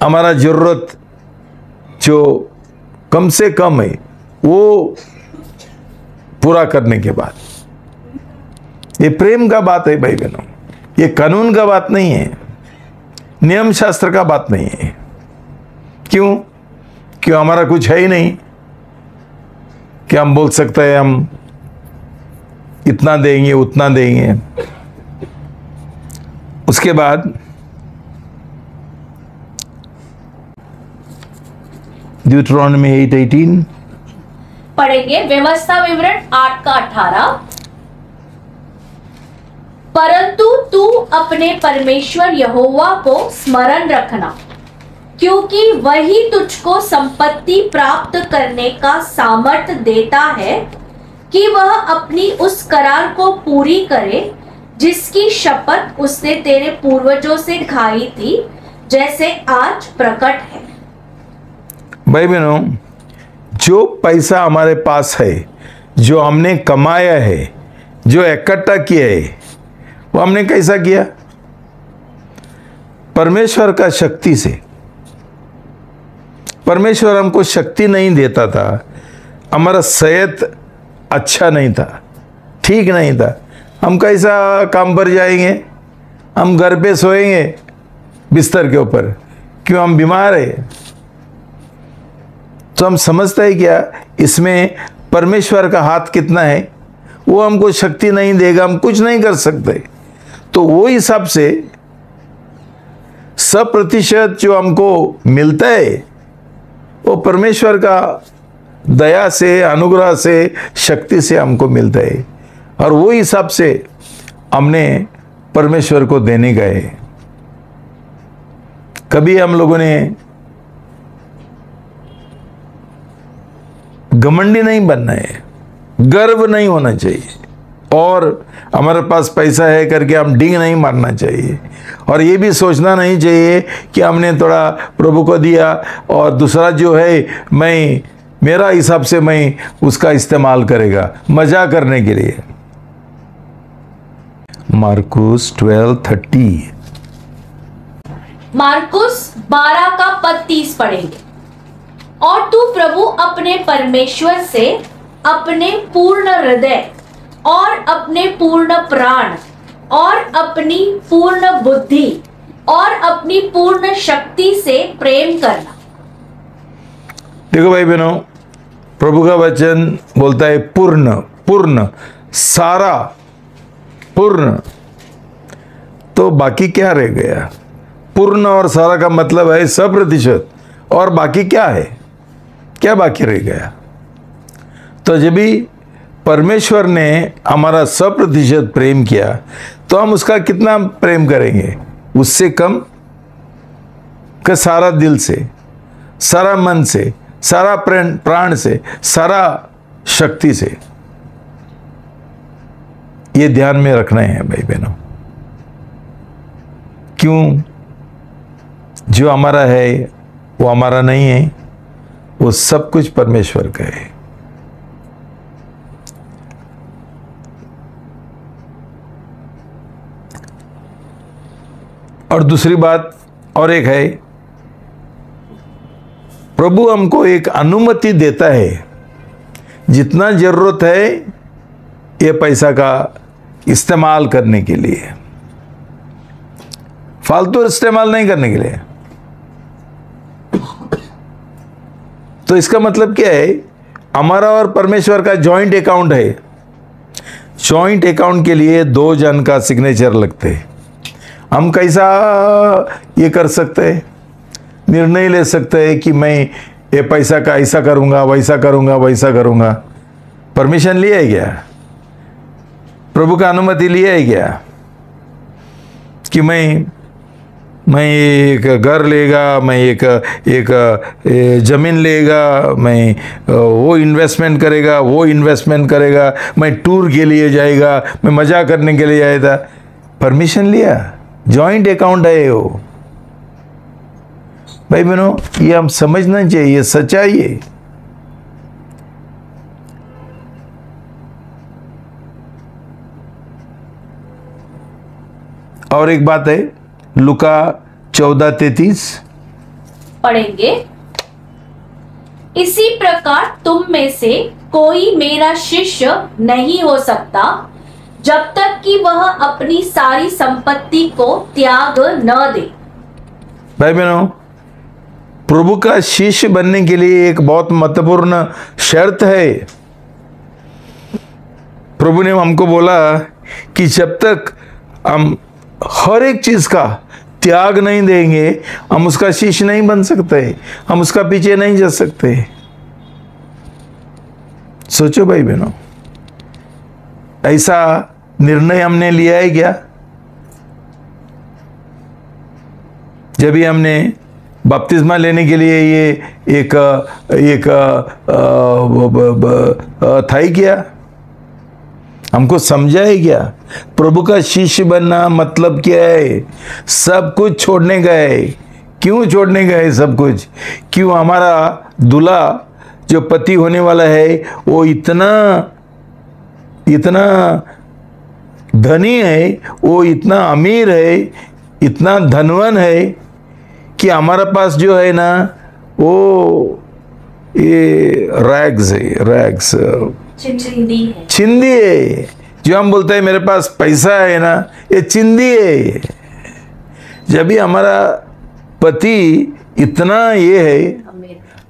हमारा जरूरत जो कम से कम है वो पूरा करने के बाद, ये प्रेम का बात है भाई बहनों। ये कानून का बात नहीं है, नियम शास्त्र का बात नहीं है। क्यों हमारा कुछ है ही नहीं कि हम बोल सकते हैं हम इतना देंगे उतना देंगे। उसके बाद ड्यूटरोनॉमी 8:18 पढ़ेंगे। व्यवस्था विवरण 8 का 18। परंतु तू अपने परमेश्वर यहोवा को स्मरण रखना, क्योंकि वही तुझको संपत्ति प्राप्त करने का सामर्थ देता है कि वह अपनी उस करार को पूरी करे जिसकी शपथ उसने तेरे पूर्वजों से खाई थी, जैसे आज प्रकट है। भाई बहनों, जो पैसा हमारे पास है, जो हमने कमाया है, जो इकट्ठा किया है, वो हमने कैसा किया? परमेश्वर का शक्ति से। परमेश्वर हमको शक्ति नहीं देता था, हमारा सेहत अच्छा नहीं था, ठीक नहीं था, हम कैसा काम पर जाएंगे? हम घर पे सोएंगे बिस्तर के ऊपर, क्यों? हम बीमार है। तो हम समझते हैं क्या इसमें परमेश्वर का हाथ कितना है? वो हमको शक्ति नहीं देगा, हम कुछ नहीं कर सकते। तो वो हिसाब से 100% जो हमको मिलता है वो परमेश्वर का दया से, अनुग्रह से, शक्ति से हमको मिलता है। और वो हिसाब से हमने परमेश्वर को देने गए। कभी हम लोगों ने घमंडी नहीं बनना है, गर्व नहीं होना चाहिए, और हमारे पास पैसा है करके हम डींग नहीं मारना चाहिए, और ये भी सोचना नहीं चाहिए कि हमने थोड़ा प्रभु को दिया और दूसरा जो है मैं मेरा हिसाब से मैं उसका इस्तेमाल करेगा मजा करने के लिए। मार्कुस 12:30। मार्कुस 12 का पद 30 पढ़ेंगे। और तू प्रभु अपने परमेश्वर से अपने पूर्ण हृदय और अपने पूर्ण प्राण और अपनी पूर्ण बुद्धि और अपनी पूर्ण शक्ति से प्रेम करना। देखो भाई बहनों, प्रभु का वचन बोलता है पूर्ण, पूर्ण, सारा, पूर्ण। तो बाकी क्या रह गया? पूर्ण और सारा का मतलब है 100%, और बाकी क्या है? क्या बाकी रह गया? तो जब भी परमेश्वर ने हमारा 100% प्रेम किया तो हम उसका कितना प्रेम करेंगे? उससे कम का? सारा दिल से, सारा मन से, सारा प्राण से, सारा शक्ति से। ये ध्यान में रखना है भाई बहनों। क्यों? जो हमारा है वो हमारा नहीं है, वो सब कुछ परमेश्वर का है। और दूसरी बात और एक है, प्रभु हमको एक अनुमति देता है, जितना जरूरत है ये पैसा का इस्तेमाल करने के लिए, फालतू इस्तेमाल नहीं करने के लिए। तो इसका मतलब क्या है? हमारा और परमेश्वर का जॉइंट अकाउंट है। जॉइंट अकाउंट के लिए 2 जन का सिग्नेचर लगते हैं। हम कैसा ये कर सकते हैं, निर्णय ले सकते हैं कि मैं ये पैसा का ऐसा करूंगा, वैसा करूंगा, वैसा करूंगा? परमिशन लिया है क्या? प्रभु का अनुमति लिया है क्या कि मैं एक घर लेगा, मैं एक जमीन लेगा, मैं वो इन्वेस्टमेंट करेगा, मैं टूर के लिए जाएगा, मैं मजा करने के लिए आया था? परमिशन लिया? जॉइंट अकाउंट है वो। भाई बहनों, ये हम समझना चाहिए, ये सच्चाई है। और एक बात है, लुका 14:33 पढ़ेंगे। इसी प्रकार तुम में से कोई मेरा शिष्य नहीं हो सकता जब तक कि वह अपनी सारी संपत्ति को त्याग न दे। भाई बहनों, प्रभु का शिष्य बनने के लिए एक बहुत महत्वपूर्ण शर्त है। प्रभु ने हमको बोला कि जब तक हम हर एक चीज का त्याग नहीं देंगे, हम उसका शिष्य नहीं बन सकते, हम उसका पीछे नहीं जा सकते। सोचो भाई बहनों, ऐसा निर्णय हमने लिया है क्या? जब भी हमने बपतिस्मा लेने के लिए ये एक था ही क्या? हमको समझा है क्या? प्रभु का शिष्य बनना मतलब क्या है? सब कुछ छोड़ने गए। क्यों छोड़ने गए सब कुछ? क्यों? हमारा दूल्हा जो पति होने वाला है वो इतना धनी है, वो इतना अमीर है, इतना धनवान है कि हमारा पास जो है ना वो ये रैग्स है, रैग्स, चिंदी है। जो हम बोलते हैं मेरे पास पैसा है ना, ये चिंदी है। जब भी हमारा पति इतना ये है,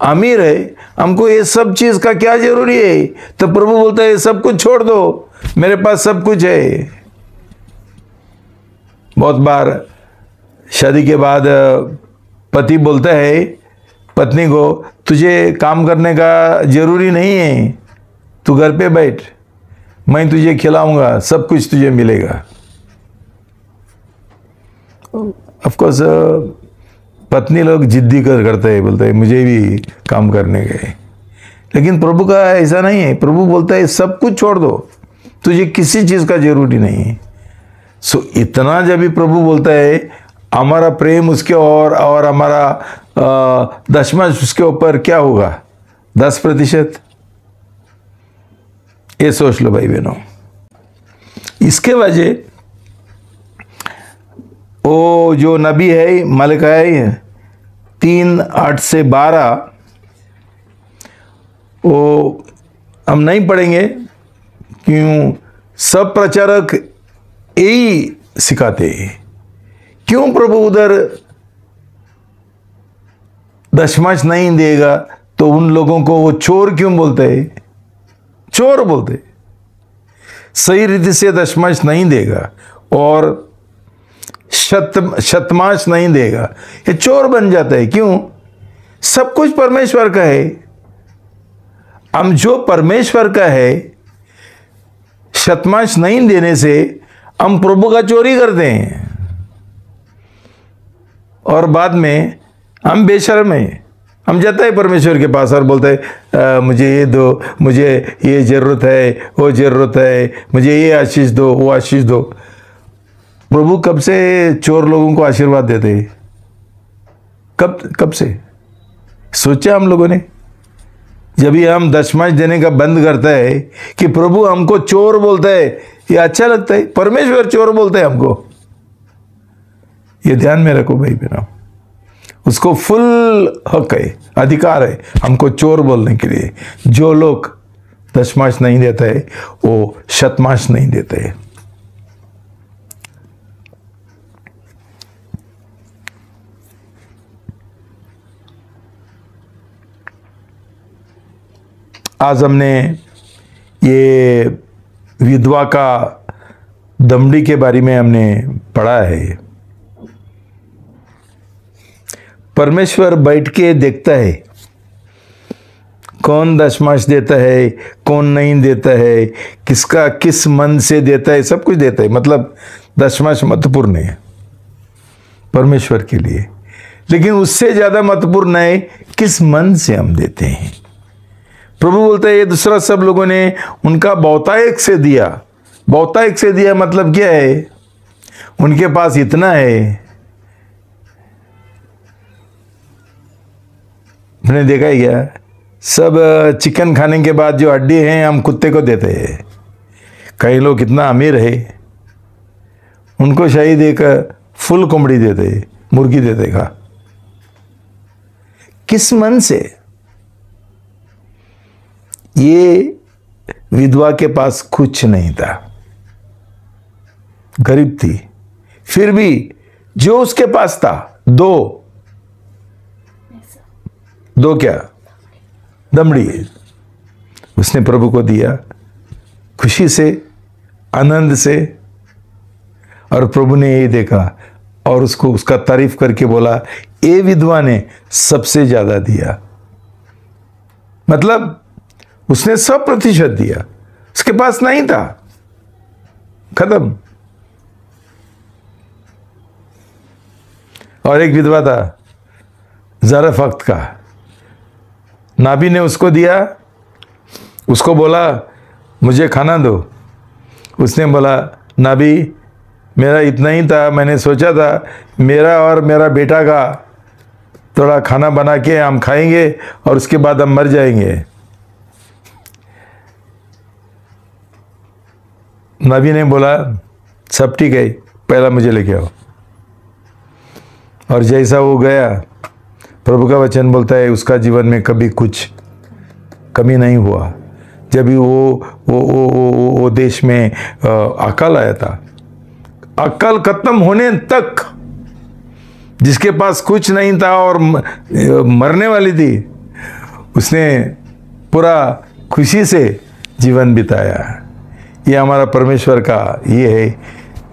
अमीर है, हमको ये सब चीज का क्या जरूरी है? तो प्रभु बोलता है सब कुछ छोड़ दो, मेरे पास सब कुछ है। बहुत बार शादी के बाद पति बोलता है पत्नी को, तुझे काम करने का जरूरी नहीं है, तू घर पे बैठ, मैं तुझे खिलाऊंगा, सब कुछ तुझे मिलेगा। ऑफ कोर्स पत्नी लोग जिद्दी करते हैं, बोलते हैं मुझे भी काम करने गए। लेकिन प्रभु का ऐसा नहीं है। प्रभु बोलता है सब कुछ छोड़ दो, तुझे किसी चीज का जरूरी नहीं है। सो इतना जब भी प्रभु बोलता है, हमारा प्रेम उसके और हमारा दशमांश उसके ऊपर क्या होगा? 10%। ये सोच लो भाई बहनों। इसके वजह वो जो नबी है मलकाई 3:8-12, वो हम नहीं पढ़ेंगे, क्यों? सब प्रचारक यही सिखाते हैं। क्यों प्रभु उधर दशमांश नहीं देगा तो उन लोगों को वो चोर क्यों बोलते हैं? चोर बोलते। सही रीति से दशमांश नहीं देगा और शतमांश नहीं देगा, ये चोर बन जाता है। क्यों? सब कुछ परमेश्वर का है। हम जो परमेश्वर का है, शतमांश नहीं देने से हम प्रभु का चोरी करते हैं और बाद में हम बेशर्म हैं। हम जाते हैं परमेश्वर के पास और बोलते हैं मुझे ये दो, मुझे ये जरूरत है, वो जरूरत है, मुझे ये आशीष दो, वो आशीष दो। प्रभु कब से चोर लोगों को आशीर्वाद देते हैं? कब से? सोचा हम लोगों ने? जब भी हम दशमांश देने का बंद करता है कि प्रभु हमको चोर बोलता है, ये अच्छा लगता है। परमेश्वर चोर बोलता है हमको, ये ध्यान में रखो भाई बहनों। उसको फुल हक है, अधिकार है हमको चोर बोलने के लिए। जो लोग दशमांश नहीं देता है वो शतमांश नहीं देते है। आज हमने ये विधवा का दमड़ी के बारे में हमने पढ़ा है। परमेश्वर बैठ के देखता है कौन दशमांश देता है, कौन नहीं देता है, किसका किस मन से देता है, सब कुछ देता है। मतलब दशमांश महत्वपूर्ण है परमेश्वर के लिए, लेकिन उससे ज्यादा महत्वपूर्ण है किस मन से हम देते हैं। प्रभु बोलता है ये दूसरा सब लोगों ने उनका बहुतायत से दिया। बहुतायत से दिया मतलब क्या है? उनके पास इतना है। आपने देखा ही क्या? सब चिकन खाने के बाद जो हड्डी हैं हम कुत्ते को देते हैं। कई लोग कितना अमीर है, उनको शायद एक फुल कोंबड़ी देते, मुर्गी देते। खा किस मन से? ये विधवा के पास कुछ नहीं था, गरीब थी, फिर भी जो उसके पास था दो क्या? दमड़ी उसने प्रभु को दिया खुशी से, आनंद से। और प्रभु ने ये देखा और उसको उसका तारीफ करके बोला ये विधवा ने सबसे ज्यादा दिया। मतलब उसने 100% दिया, उसके पास नहीं था, खत्म। और एक विधवा था ज़रफ़ वक्त का, नाबी ने उसको दिया, उसको बोला मुझे खाना दो। उसने बोला नाबी मेरा इतना ही था, मैंने सोचा था मेरा और मेरा बेटा का थोड़ा खाना बना के हम खाएंगे और उसके बाद हम मर जाएंगे। नबी ने बोला सब ठीक है, पहला मुझे लेके आओ। और जैसा वो गया, प्रभु का वचन बोलता है उसका जीवन में कभी कुछ कमी नहीं हुआ। जब भी वो देश में अकाल आया था, अकाल खत्म होने तक जिसके पास कुछ नहीं था और मरने वाली थी, उसने पूरा खुशी से जीवन बिताया। ये हमारा परमेश्वर का ये है।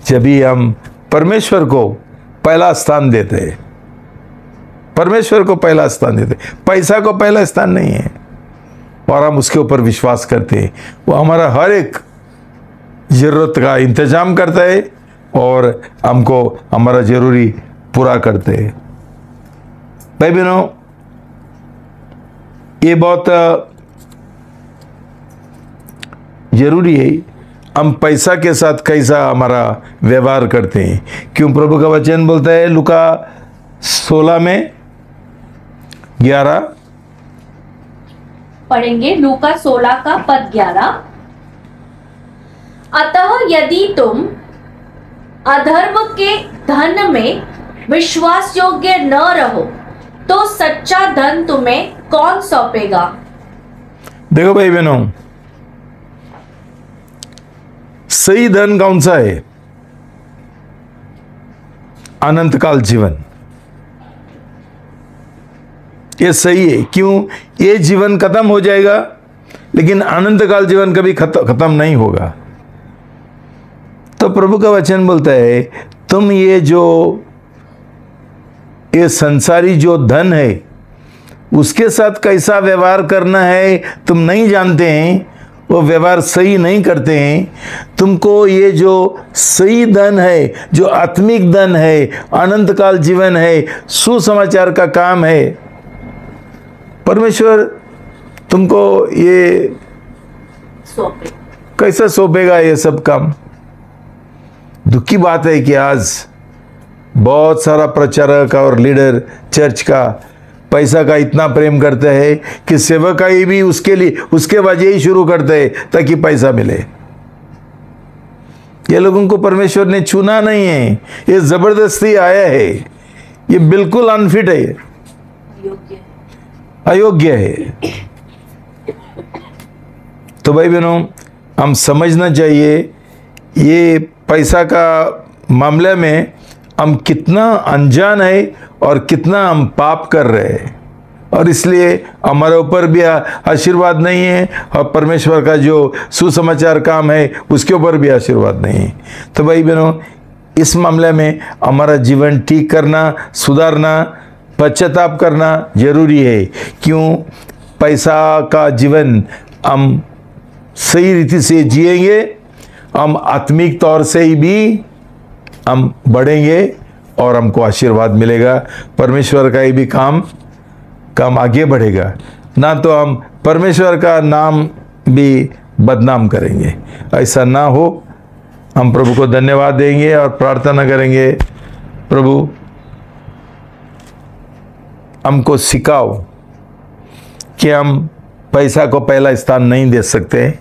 जब भी हम परमेश्वर को पहला स्थान देते हैं, परमेश्वर को पहला स्थान देते, पैसा को पहला स्थान नहीं है, और हम उसके ऊपर विश्वास करते हैं, वो हमारा हर एक ज़रूरत का इंतजाम करता है और हमको हमारा ज़रूरी पूरा करते हैं। भाई बहनों, ये बहुत ज़रूरी है हम पैसा के साथ कैसा हमारा व्यवहार करते हैं। क्यों प्रभु का वचन बोलता है लूका 16 में 11 पढ़ेंगे, लूका 16 का पद 11। अतः यदि तुम अधर्म के धन में विश्वास योग्य न रहो तो सच्चा धन तुम्हें कौन सौंपेगा। देखो भाई बहनों, सही धन कौन सा है? अनंत काल जीवन। ये सही है। क्यों? ये जीवन खत्म हो जाएगा लेकिन अनंत काल जीवन कभी खत्म नहीं होगा। तो प्रभु का वचन बोलता है तुम ये संसारी जो धन है उसके साथ कैसा व्यवहार करना है तुम नहीं जानते हैं, वो व्यवहार सही नहीं करते हैं। तुमको ये जो सही धन है, जो आत्मिक धन है, अनंत काल जीवन है, सुसमाचार का काम है, परमेश्वर तुमको ये कैसा सौंपेगा ये सब काम। दुख की बात है कि आज बहुत सारा प्रचारक और लीडर चर्च का पैसा का इतना प्रेम करते हैं कि सेवकाई भी उसके वजह ही शुरू करते हैं ताकि पैसा मिले। ये लोगों को परमेश्वर ने चुना नहीं है, ये जबरदस्ती आया है, ये बिल्कुल अनफिट है, अयोग्य है। तो भाई बहनों, हम समझना चाहिए ये पैसा का मामले में हम कितना अनजान है और कितना हम पाप कर रहे हैं, और इसलिए हमारे ऊपर भी आशीर्वाद नहीं है और परमेश्वर का जो सुसमाचार काम है उसके ऊपर भी आशीर्वाद नहीं है। तो भाई बहनों, इस मामले में हमारा जीवन ठीक करना, सुधारना, पश्चाताप करना जरूरी है। क्यों? पैसा का जीवन हम सही रीति से जिएंगे, हम आत्मिक तौर से ही भी हम बढ़ेंगे और हमको आशीर्वाद मिलेगा। परमेश्वर का ही भी काम आगे बढ़ेगा, ना तो हम परमेश्वर का नाम भी बदनाम करेंगे। ऐसा ना हो। हम प्रभु को धन्यवाद देंगे और प्रार्थना करेंगे, प्रभु हमको सिखाओ कि हम पैसा को पहला स्थान नहीं दे सकते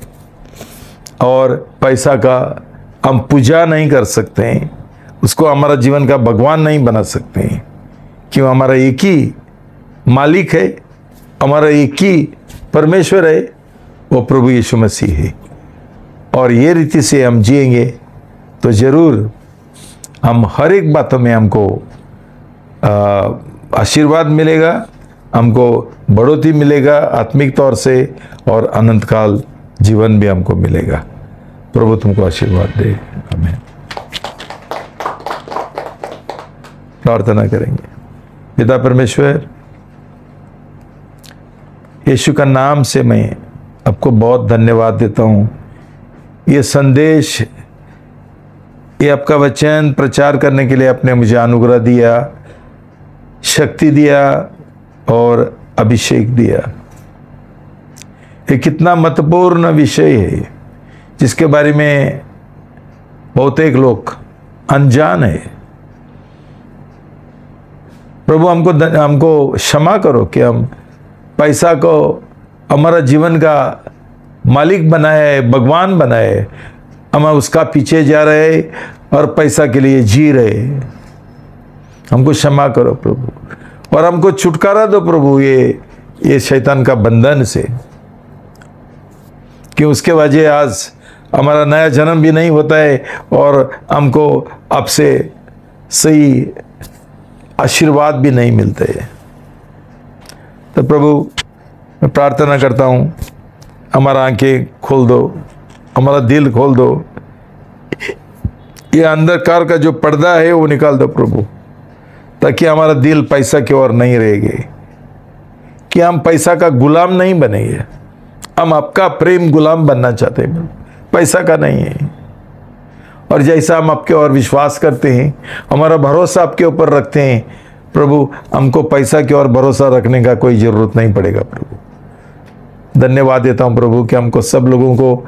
और पैसा का हम पूजा नहीं कर सकते हैं, उसको हमारा जीवन का भगवान नहीं बना सकते हैं। क्यों? हमारा एक ही मालिक है, हमारा एक ही परमेश्वर है, वो प्रभु यीशु मसीह है। और ये रीति से हम जिएंगे तो ज़रूर हम हर एक बातों में हमको आशीर्वाद मिलेगा, हमको बढ़ोतरी मिलेगा आत्मिक तौर से, और अनंत काल जीवन भी हमको मिलेगा। प्रभु तुमको आशीर्वाद दे। आमीन। प्रार्थना करेंगे। पिता परमेश्वर, यीशु का नाम से मैं आपको बहुत धन्यवाद देता हूँ। ये संदेश, ये आपका वचन प्रचार करने के लिए आपने मुझे अनुग्रह दिया, शक्ति दिया और अभिषेक दिया। ये कितना महत्वपूर्ण विषय है जिसके बारे में बहुतेक लोग अनजान है। प्रभु हमको क्षमा करो कि हम पैसा को हमारा जीवन का मालिक बनाए, भगवान बनाए, हम उसका पीछे जा रहे और पैसा के लिए जी रहे। हमको क्षमा करो प्रभु, और हमको छुटकारा दो प्रभु ये शैतान का बंधन से, कि उसके वजह आज हमारा नया जन्म भी नहीं होता है और हमको आपसे सही आशीर्वाद भी नहीं मिलते हैं। तो प्रभु मैं प्रार्थना करता हूँ, हमारा आंखें खोल दो, हमारा दिल खोल दो, ये अंधकार का जो पर्दा है वो निकाल दो प्रभु, ताकि हमारा दिल पैसा की ओर नहीं रहेगा, कि हम पैसा का गुलाम नहीं बनेंगे। हम आपका प्रेम गुलाम बनना चाहते हैं, पैसा का नहीं है। और जैसा हम आपके और विश्वास करते हैं, हमारा भरोसा आपके ऊपर रखते हैं प्रभु, हमको पैसा की और भरोसा रखने का कोई ज़रूरत नहीं पड़ेगा प्रभु। धन्यवाद देता हूँ प्रभु कि हमको सब लोगों को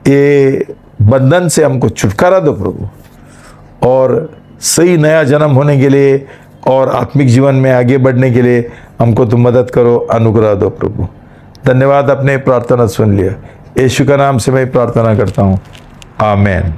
ये बंधन से हमको छुटकारा दो प्रभु, और सही नया जन्म होने के लिए और आत्मिक जीवन में आगे बढ़ने के लिए हमको तुम मदद करो, अनुग्रह दो प्रभु। धन्यवाद, अपने प्रार्थना सुन लिया। यीशु का नाम से मैं प्रार्थना करता हूँ, आमेन।